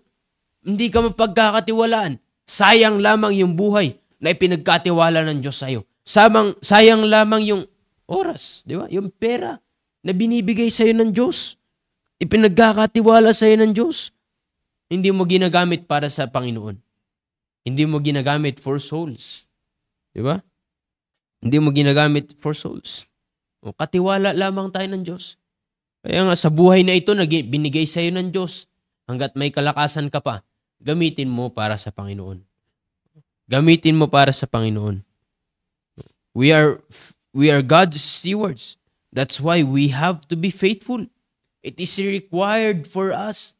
hindi ka mapagkakatiwalaan. Sayang lamang yung buhay na ipinagkatiwala ng Diyos sa'yo. Sayang lamang yung oras, di ba? Yung pera na binibigay sa'yo ng Diyos. Ipinagkakatiwala sa'yo ng Diyos. Hindi mo ginagamit para sa Panginoon. Hindi mo ginagamit for souls. Di ba? Hindi mo ginagamit for souls. Katiwala lamang tayo ng Diyos. Kaya nga sa buhay na ito, binigay sa iyo ng Diyos. Hanggat may kalakasan ka pa, gamitin mo para sa Panginoon. Gamitin mo para sa Panginoon. We are God's stewards. That's why we have to be faithful. It is required for us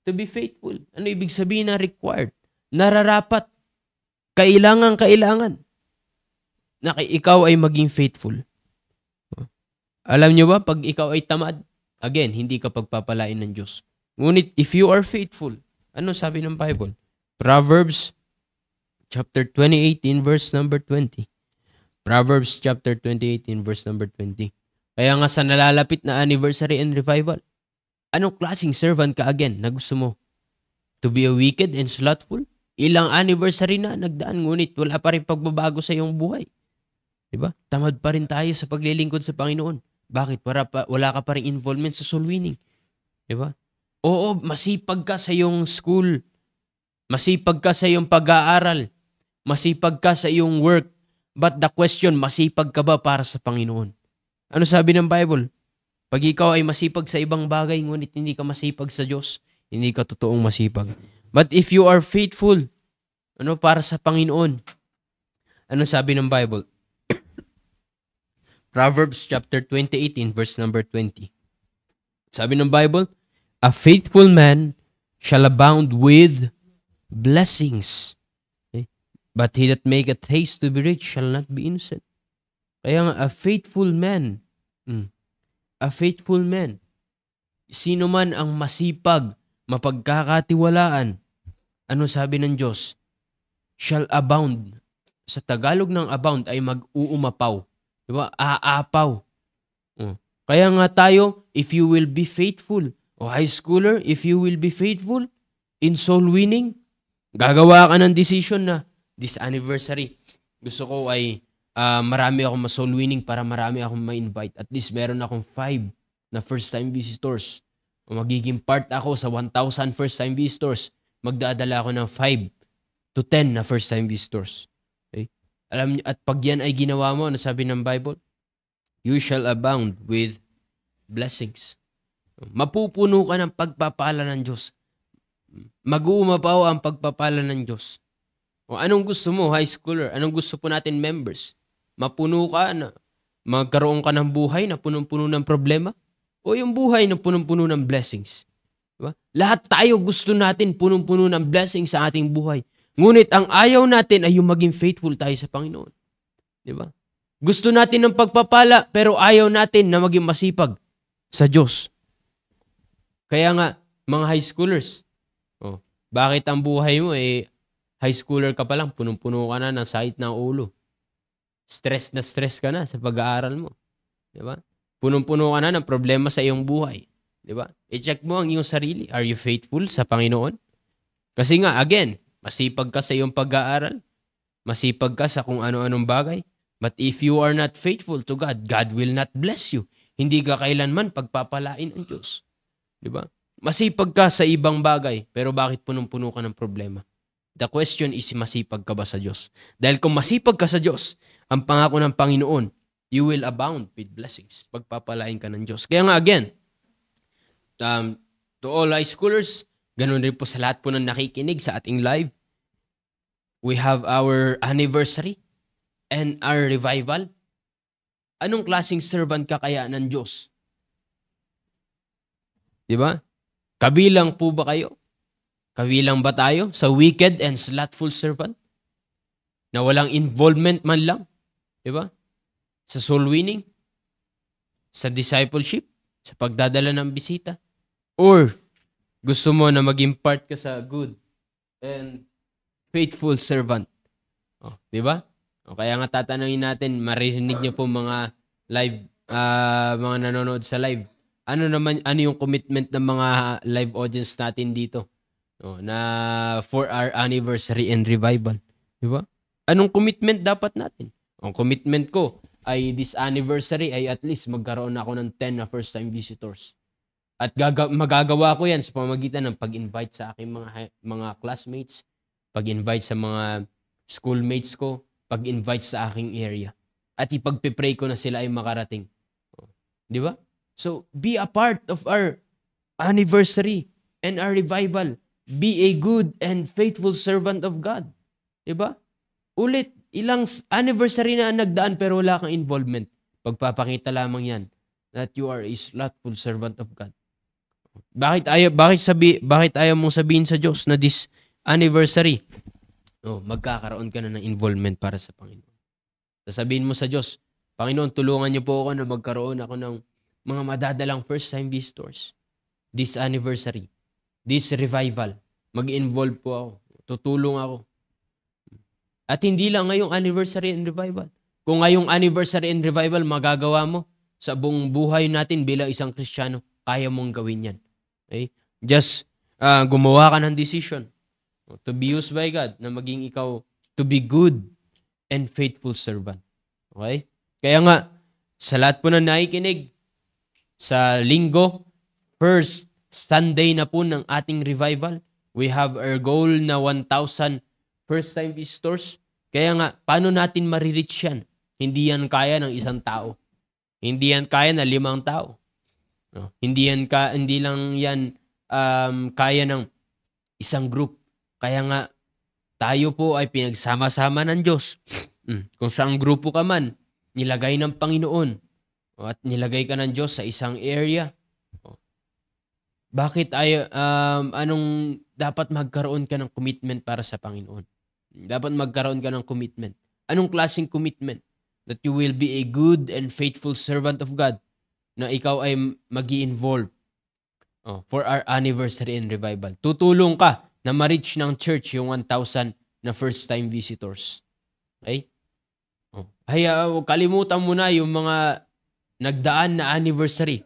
to be faithful. Ano ibig sabihin na required? Nararapat. Kailangan na ikaw ay maging faithful. Alam nyo ba, pag ikaw ay tamad, again, hindi ka pagpapalain ng Diyos. Ngunit, if you are faithful, ano sabi ng Bible? Proverbs chapter 28 in verse number 20. Proverbs chapter 28 in verse number 20. Kaya nga sa nalalapit na anniversary and revival, anong klaseng servant ka again na gusto mo? To be a wicked and slothful? Ilang anniversary na nagdaan, ngunit wala pa rin pagbabago sa iyong buhay. Diba? Tamad pa rin tayo sa paglilingkod sa Panginoon. Bakit? Wala ka pa rin involvement sa soul winning. Diba? Oo, masipag ka sa iyong school. Masipag ka sa iyong pag-aaral. Masipag ka sa iyong work. But the question, masipag ka ba para sa Panginoon? Ano sabi ng Bible? Pag ikaw ay masipag sa ibang bagay, ngunit hindi ka masipag sa Diyos, hindi ka totoong masipag. But if you are faithful, para sa Panginoon? Ano sabi ng Bible? Proverbs chapter 28 in verse number 20. Sabi ng Bible, a faithful man shall abound with blessings. Okay? But he that maketh haste to be rich shall not be innocent. Kaya nga, a faithful man, sino man ang masipag, mapagkakatiwalaan, ano sabi ng Diyos? Shall abound. Sa Tagalog ng abound ay mag-uumapaw. Diba? Aapaw. Kaya nga tayo, if you will be faithful, o high schooler, if you will be faithful in soul winning, gagawa ka ng decision na this anniversary, gusto ko ay marami akong ma-soul winning para marami akong ma-invite. At least meron akong 5 na first-time visitors. O magiging part ako sa 1,000 first-time visitors. Magdadala ako ng 5 to 10 na first-time visitors. Okay? Alam niyo, at pag yan ay ginawa mo, ano sabi ng Bible? You shall abound with blessings. Mapupuno ka ng pagpapala ng Diyos. Mag-uumapaw ang pagpapala ng Diyos. O anong gusto mo, high schooler? Anong gusto po natin, members? Mapuno ka na magkaroon ka ng buhay na punong-puno ng problema? O yung buhay na punong-puno ng blessings? Diba? Lahat tayo gusto natin punong-puno ng blessings sa ating buhay. Ngunit ang ayaw natin ay yung maging faithful tayo sa Panginoon. Diba? Gusto natin ng pagpapala pero ayaw natin na maging masipag sa Diyos. Kaya nga, mga high schoolers, bakit ang buhay mo high schooler ka pa lang, punong-puno ka na ng sakit ng ulo. Stress na stress ka na sa pag-aaral mo. Diba? Punong-puno ka na ng problema sa iyong buhay. Diba? I-check mo ang iyong sarili. Are you faithful sa Panginoon? Kasi nga, again, masipag ka sa iyong pag-aaral. Masipag ka sa kung ano-anong bagay. But if you are not faithful to God, God will not bless you. Hindi ka kailanman pagpapalain ng Diyos. Diba? Masipag ka sa ibang bagay, pero bakit punong-puno ka ng problema? The question is, masipag ka ba sa Diyos? Dahil kung masipag ka sa Diyos, ang pangako ng Panginoon, you will abound with blessings. Pagpapalain ka ng Diyos. Kaya nga again, to all high schoolers, ganun rin po sa lahat po ng nakikinig sa ating live, we have our anniversary and our revival. Anong klaseng servant ka kaya ng Diyos? Diba? Kabilang po ba kayo? Kabilang ba tayo sa wicked and slothful servant? Na walang involvement man lang? Diba? Sa soul winning? Sa discipleship? Sa pagdadala ng bisita? Or gusto mo na maging part ka sa good and faithful servant? Diba? Kaya nga tatanungin natin, marinig niyo po mga live, mga nanonood sa live. Ano yung commitment ng mga live audience natin dito? Na for our anniversary and revival. Diba? Anong commitment dapat natin? Ang commitment ko ay this anniversary ay at least magkaroon ako ng 10 na first time visitors. At magagawa ko yan sa pamamagitan ng pag-invite sa aking mga classmates, pag-invite sa mga schoolmates ko, pag-invite sa aking area. At ipagpipray ko na sila ay makarating. Di ba? So, be a part of our anniversary and our revival. Be a good and faithful servant of God. Di ba? Ulit, ilang anniversary na nagdaan pero wala kang involvement. Pagpapakita lamang yan that you are a slothful servant of God. Bakit ayaw mong sabihin sa Diyos na this anniversary, magkakaroon ka na ng involvement para sa Panginoon. Sasabihin mo sa Diyos, Panginoon, tulungan niyo po ako na magkaroon ako ng mga madadalang first-time visitors. This anniversary, this revival, mag-involve po ako. Tutulong ako. At hindi lang ngayong anniversary and revival. Kung ngayong anniversary and revival magagawa mo sa buong buhay natin bilang isang Kristiyano, kaya mong gawin yan. Okay? Just gumawa ka ng decision to be used by God, na maging ikaw to be good and faithful servant. Okay? Kaya nga, sa lahat po na nakikinig, sa linggo, first Sunday na po ng ating revival, we have our goal na 1,000 first-time visitors. Kaya nga, paano natin marireach yan? Hindi yan kaya ng isang tao. Hindi yan kaya ng 5 tao. No? Hindi lang yan kaya ng isang group. Kaya nga, tayo po ay pinagsama-sama ng Diyos. Kung saang grupo ka man, nilagay ng Panginoon. At nilagay ka ng Diyos sa isang area. Bakit anong dapat magkaroon ka ng commitment para sa Panginoon? Dapat magkaroon ka ng commitment. Anong klaseng commitment? That you will be a good and faithful servant of God. Na ikaw ay magi-involve for our anniversary and revival. Tutulong ka na ma-reach ng church yung 1,000 na first-time visitors. Okay? Kalimutan mo na yung mga nagdaan na anniversary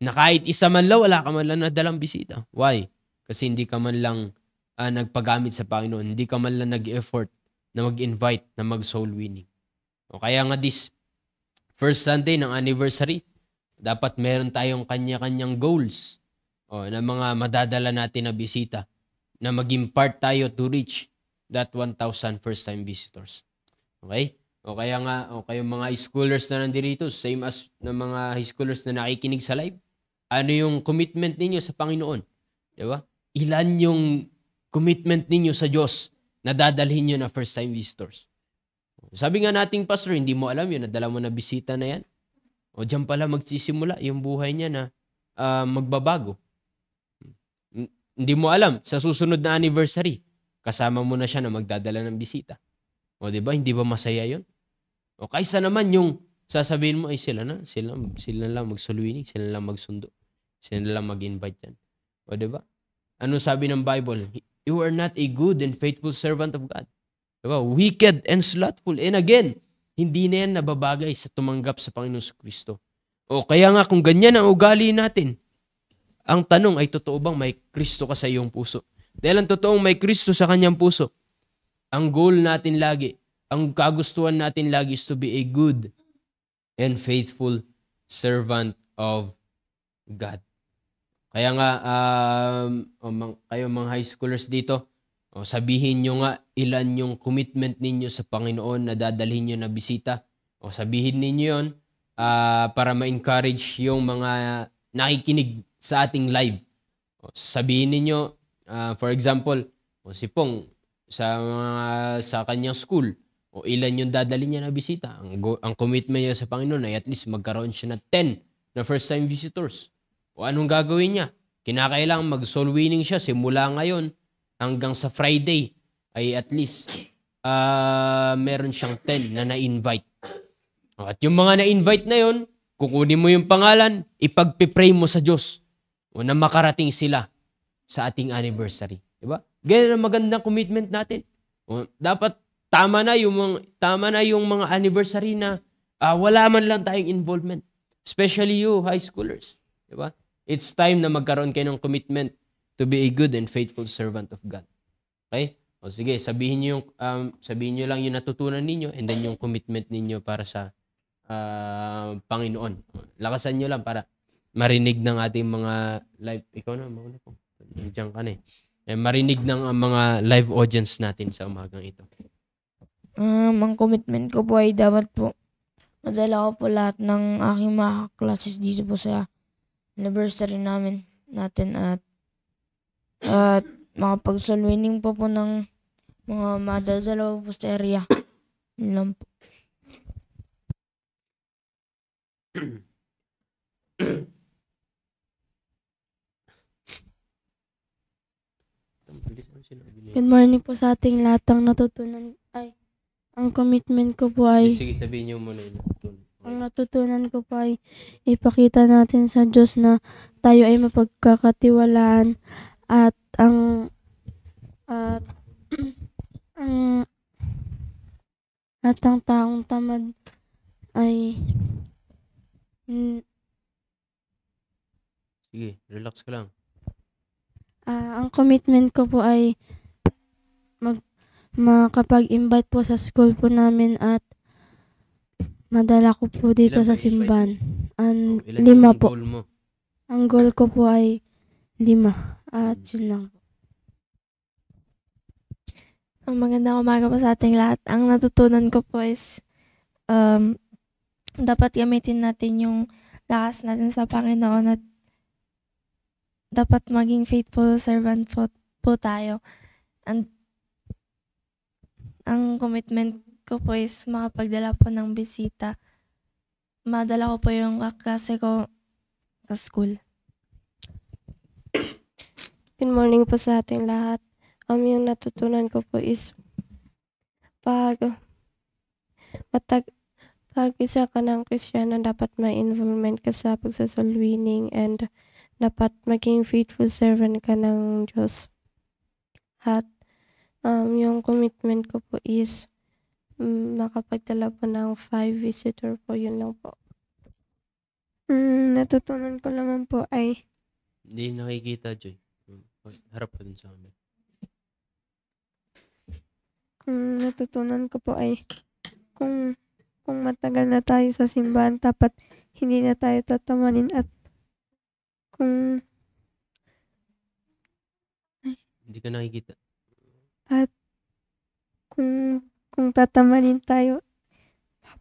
na kahit isa man lang, wala ka man lang nadalang bisita. Why? Kasi hindi ka man lang nagpagamit sa Panginoon. Hindi ka man lang nag-effort na mag-invite, na mag-soul winning. O kaya nga this first Sunday ng anniversary, dapat meron tayong kanya-kanyang goals na mga madadala natin na bisita na maging part tayo to reach that 1,000 first-time visitors. Okay? O kaya nga, kayong mga high schoolers na nandito, same as na mga high schoolers na nakikinig sa live, ano yung commitment ninyo sa Panginoon? Di ba? Ilan yung commitment ninyo sa Diyos na dadalhin nyo na first-time visitors? Sabi nga nating pastor, hindi mo alam yun, nadala mo na bisita na yan. O diyan pala magsisimula yung buhay niya na magbabago. Hindi mo alam, sa susunod na anniversary, kasama mo na siya na magdadala ng bisita. O di ba, hindi ba masaya yun? O kaysa naman yung sasabihin mo ay sila lang magsulwinig, sila lang magsundo, sila lang mag-invite yan. O di ba? Ano sabi ng Bible? You are not a good and faithful servant of God. Diba? Wicked and slothful. And again, hindi na yan nababagay sa tumanggap sa Panginoon Kristo. O kaya nga kung ganyan ang ugali natin, ang tanong ay totoo bang may Kristo ka sa iyong puso? Dahil ang totoong may Kristo sa kanyang puso, ang goal natin lagi, ang kagustuhan natin lagi is to be a good and faithful servant of God. Kaya nga, kayo mga high schoolers dito, sabihin nyo nga ilan yung commitment ninyo sa Panginoon na dadalhin nyo na bisita. O sabihin ninyo yun para ma-encourage yung mga nakikinig sa ating live. O sabihin ninyo, for example, si Pong sa kanyang school, o ilan yung dadalhin niya na bisita. Ang commitment niya sa Panginoon ay at least magkaroon siya na 10 na first-time visitors. O anong gagawin niya? Kinakailangan mag-soul winning siya simula ngayon hanggang sa Friday ay at least meron siyang 10 na na-invite. At yung mga na-invite na yon, kukunin mo yung pangalan, ipagpipray mo sa Diyos o na makarating sila sa ating anniversary. Diba? Ganyan ang magandang commitment natin. O, dapat tama na yung mga anniversary na wala man lang tayong involvement. Especially you, high schoolers. Diba? It's time na magkaroon kayo ng commitment to be a good and faithful servant of God. Okay? O sige, sabihin nyo lang yung natutunan ninyo and then yung commitment ninyo para sa Panginoon. Lakasan nyo lang para marinig ng ating mga live. Ikaw na, mauna po. Diyan ka na eh. Marinig ng mga live audience natin sa umagang ito. Ang commitment ko po ay dapat po madala ko po lahat ng aking mga classes dito po sa anniversary natin at makapag-soul winning po ng mga madadala po sa area. Yun lang po. Good morning po sa ating lahat. Ang commitment ko po ay, Sige, sabihin nyo muna yung natutunan. ang natutunan ko po ay ipakita natin sa Diyos na tayo ay mapagkakatiwalaan at ang taong tamad ay Sige, relax ka lang. ang commitment ko po ay makapag-invite po sa school po namin at madala ko po dito Ilan sa ba simbahan. Ilan 5 yung po. goal mo? Ang goal ko po ay 5 at yun lang. Magandang umaga po sa ating lahat. Ang natutunan ko po is dapat gamitin natin yung lakas natin sa Panginoon at dapat maging faithful servant po tayo. And ang commitment ko po is makapagdala po ng bisita. Madala ko po yung kaklase ko sa school. Good morning po sa ating lahat. Yung natutunan ko po is pag isa ka ng Kristiyano, dapat may involvement ka sa pagsasoul winning and dapat maging faithful servant ka ng Diyos. At yung commitment ko po is makapagdala po ng 5 visitor po, yun lang po. Natutunan ko naman po ay Hindi nakikita, Joy. Harap ka dun sa amin. natutunan ko po ay kung matagal na tayo sa simbahan, dapat hindi na tayo tatamanin at kung Hindi ka nakikita. kung tatamanin tayo,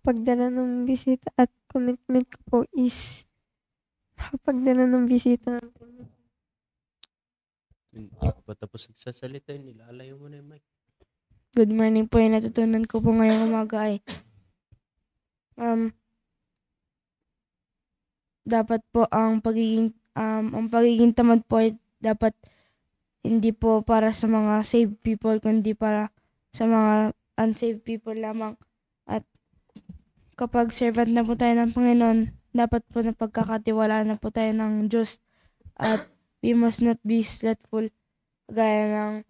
pagdala ng bisita at commitment ko po is pagdala ng bisita natin. Hindi ko pa tapos nagsasalita. Nilalayo mo na yung mic. Good morning po. Yung natutunan ko po ngayong umaga ay dapat po ang pagiging tamad po ay dapat hindi po para sa mga saved people kundi para sa mga unsaved people lamang. At kapag servant na po tayo ng Panginoon, dapat po na pagkakatiwalaan na po tayo ng Diyos at we must not be slothful gaya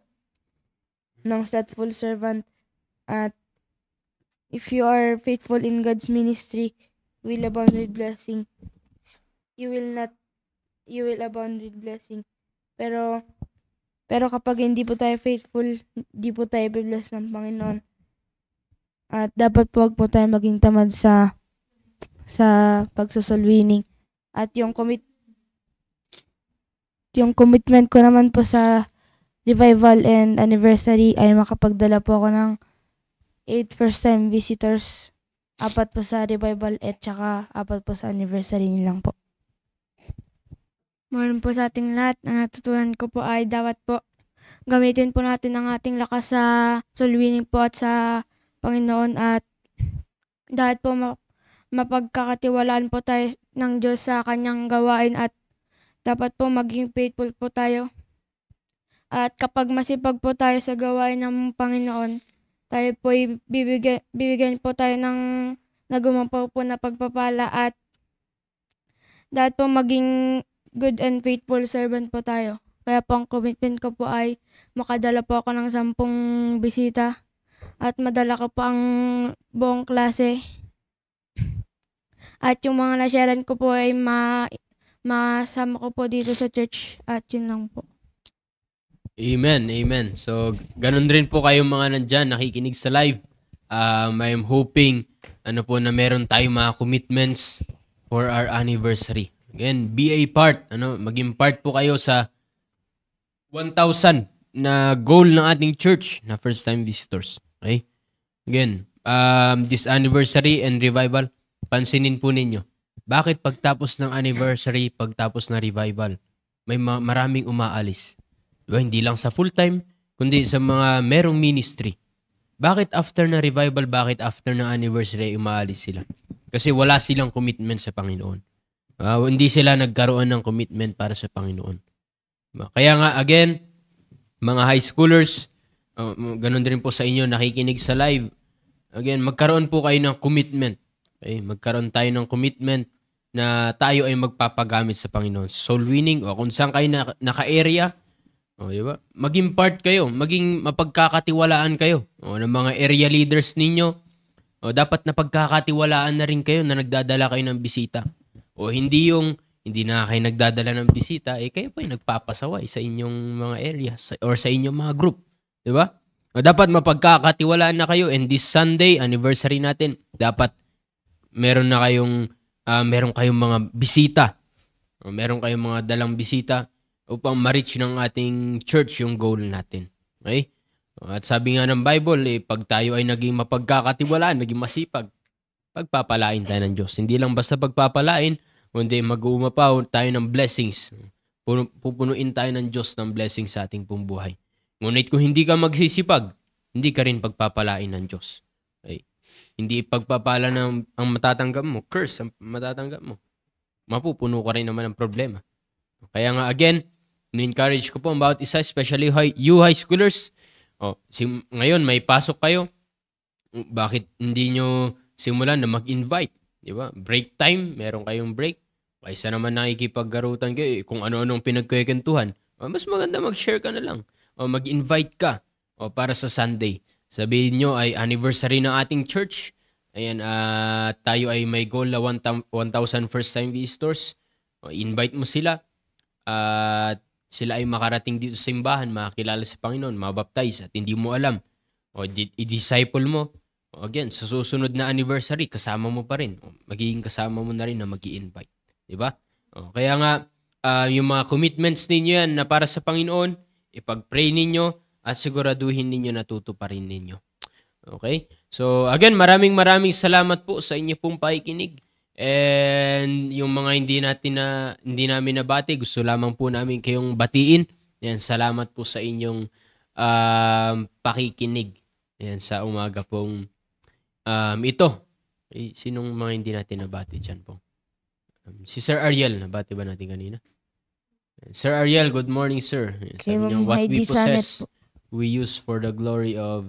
ng slothful servant. At if you are faithful in God's ministry, you will abound with blessing. You will abound with blessing. Pero kapag hindi po tayo faithful, hindi po tayo i-bless ng Panginoon. At dapat po wag po tayo maging tamad sa pagsosoul winning. At yung commitment ko naman po sa revival and anniversary ay makapagdala po ako ng 8 first time visitors. 4 po sa revival at saka 4 po sa anniversary nilang po. Morning po sa ating lahat. Ang natutunan ko po ay dapat po gamitin po natin ang ating lakas sa soul winning po at sa Panginoon at dapat po mapagkakatiwalaan po tayo ng Diyos sa kanyang gawain at dapat po maging faithful po tayo. At kapag masipag po tayo sa gawain ng Panginoon, tayo po bibigyan po tayo ng nagumampaw po na pagpapala at dapat po maging good and faithful servant po tayo. Kaya po ang commitment ko po ay makadala po ako ng 10 bisita at madala ko po ang buong klase. At yung mga nasharean ko po ay masama ko po dito sa church at yun lang po. Amen, amen. So, ganun rin po kayong mga nandyan, nakikinig sa live. I'm hoping na meron tayong mga commitments for our anniversary. Again, be a part, maging part po kayo sa 1,000 na goal ng ating church na first time visitors. Okay? Again, this anniversary and revival, pansinin po ninyo. Bakit pagtapos ng anniversary, pagtapos ng revival, may maraming umaalis? Diba? Hindi lang sa full-time, kundi sa mga merong ministry. Bakit after na revival, bakit after na anniversary, umaalis sila? Kasi wala silang commitment sa Panginoon. Hindi sila nagkaroon ng commitment para sa Panginoon. Kaya nga, again, mga high schoolers, ganun din po sa inyo, nakikinig sa live. Again, magkaroon po kayo ng commitment. Okay? Magkaroon tayo ng commitment na tayo ay magpapagamit sa Panginoon. Soul winning, o kung saan kayo naka-area, diba? Maging part kayo, maging mapagkakatiwalaan kayo ng mga area leaders ninyo. Dapat na pagkakatiwalaan na rin kayo na nagdadala kayo ng bisita. Hindi na kayo nagdadala ng bisita, kayo pa yung nagpapasaway sa inyong mga area or sa inyong mga group. Diba? Dapat mapagkakatiwalaan na kayo, and this Sunday, anniversary natin, dapat meron kayong mga bisita. Meron kayong mga dalang bisita upang ma-reach ng ating church yung goal natin. Okay? At sabi nga ng Bible, pag tayo ay naging mapagkakatiwalaan, naging masipag, pagpapalain tayo ng Diyos. Hindi lang basta pagpapalain, kundi mag-uumapaw tayo ng blessings. Pupunuin tayo ng Diyos ng blessings sa ating pong buhay. Ngunit kung hindi ka magsisipag, hindi ka rin pagpapalain ng Diyos. Okay? Hindi pagpapala ang matatanggap mo, curse ang matatanggap mo. Mapupuno ka rin naman ng problema. Kaya nga again, ni-encourage ko po ang bawat isa, especially you high schoolers. Ngayon may pasok kayo. Bakit hindi nyo simulan na mag-invite? Diba? Break time, meron kayong break. Kaysa naman nakikipaggarutan kayo, kung ano-anong pinagkwekentuhan. Mas maganda mag-share ka na lang. Mag-invite ka para sa Sunday. Sabihin nyo ay anniversary ng ating church. Ayan, tayo ay may goal na 1,000 first time visitors. Invite mo sila at sila ay makarating dito sa simbahan, makakilala sa Panginoon, mabaptize at hindi mo alam. O i-disciple mo. O again, sa susunod na anniversary, kasama mo pa rin. O, magiging kasama mo na rin na mag-i-invite. Diba? O, kaya nga, yung mga commitments ninyo yan na para sa Panginoon, ipag-pray ninyo at siguraduhin ninyo na tutuparin ninyo. Okay? So, again, maraming salamat po sa inyo pong pakikinig. And yung mga hindi namin nabati, gusto lamang po namin kayong batiin. Yan, salamat po sa inyong pakikinig. Yan, sa umaga pong ito. Sinong mga hindi natin nabati dyan po? Si Sir Ariel, nabati ba natin kanina? Sir Ariel, good morning, sir. Sabi niya, what we possess, we use for the glory of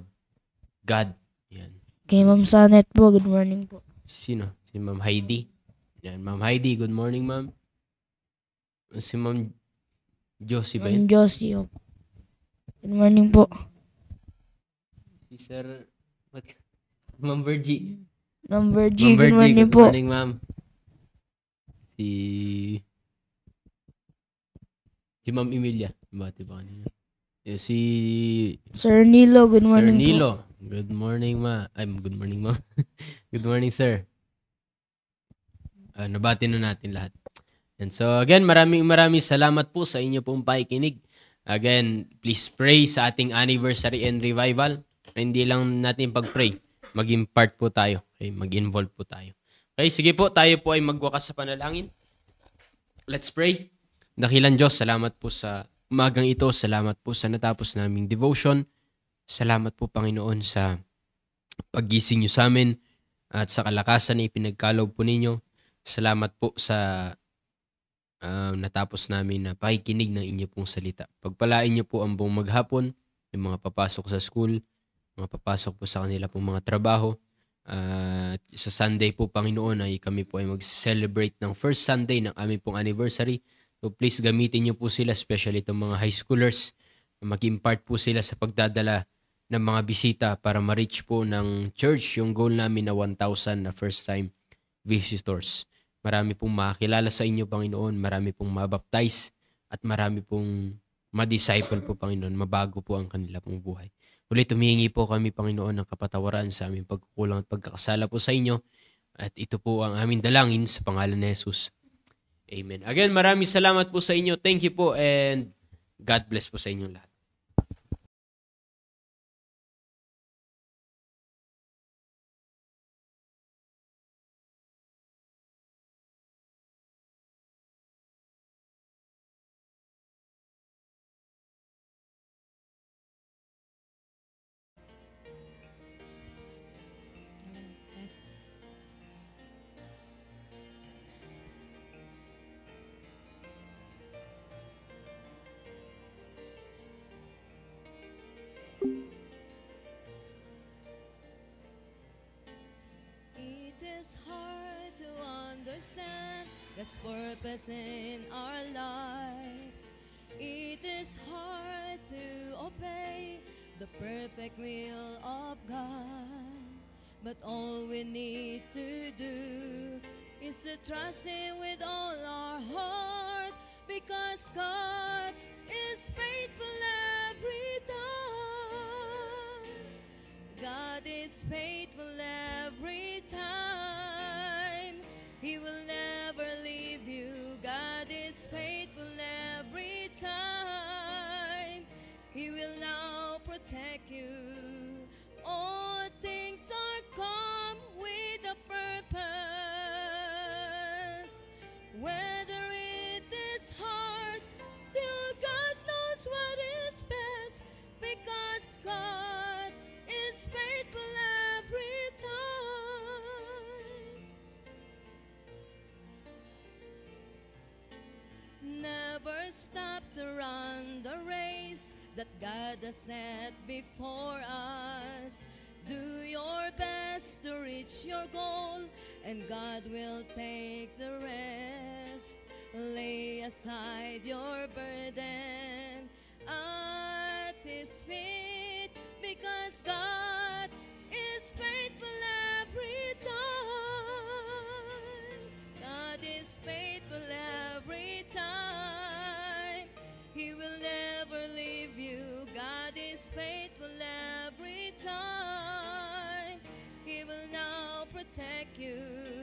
God. Yan. Kay Ma'am Sanet po, good morning po. Sino? Si Ma'am Heidi. Yan, Ma'am Heidi, good morning, ma'am. Si Ma'am Josie ba yun? Ma'am Josie, oh. Good morning po. Si Sir... Ma'am Virgie. Ma'am Virgie, good morning po. Good morning, ma'am. Si Ma'am Emilia. Bati ba kanina? Si Sir Nilo, good morning Sir Nilo. Po. Good morning, ma. Good morning, ma'am. Good morning, sir. Nabati na natin lahat. And so again, maraming salamat po sa inyo pong pakikinig. Again, please pray sa ating anniversary and revival. Hindi lang natin pag-pray, maging part po tayo. Okay? Mag-involve po tayo. Okay, sige po, tayo po ay magwakas sa panalangin. Let's pray. Dakilang Diyos, salamat po sa umagang ito. Salamat po sa natapos naming devotion. Salamat po, Panginoon, sa paggising niyo sa amin at sa kalakasan na ipinagkaloob po ninyo. Salamat po sa natapos namin na pakikinig ng inyo pong salita. Pagpalain niyo po ang buong maghapon, yung mga papasok sa school, mga papasok po sa kanila pong mga trabaho. Sa Sunday po, Panginoon, ay kami po ay mag-celebrate ng first Sunday ng aming pong anniversary. So please gamitin niyo po sila, especially itong mga high schoolers. Mag-impart po sila sa pagdadala ng mga bisita para ma-reach po ng church yung goal namin na 1,000 na first time visitors. Marami pong makakilala sa inyo, Panginoon. Marami pong mabaptize at marami pong ma-disciple po, Panginoon. Mabago po ang kanila pong buhay. Ulit, humihingi po kami, Panginoon, ng kapatawaran sa aming pagkukulang at pagkakasala po sa inyo. At ito po ang aming dalangin sa pangalan ni Jesus. Amen. Again, maraming salamat po sa inyo. Thank you po and God bless po sa inyong lahat. It's hard to understand God's purpose in our lives. It is hard to obey the perfect will of God. But all we need to do is to trust Him with all our heart, because God is faithful every time. God is faithful every time. He will never leave you. God is faithful every time. He will now protect you. All things are come with a purpose. Whether it is hard, still God knows what is best, because God is faithful every time. Never stop to run the race that God has set before us. Do your best to reach your goal, and God will take the rest. Lay aside your burden at His feet, because God is faithful every leave you. God is faithful every time. He will now protect you.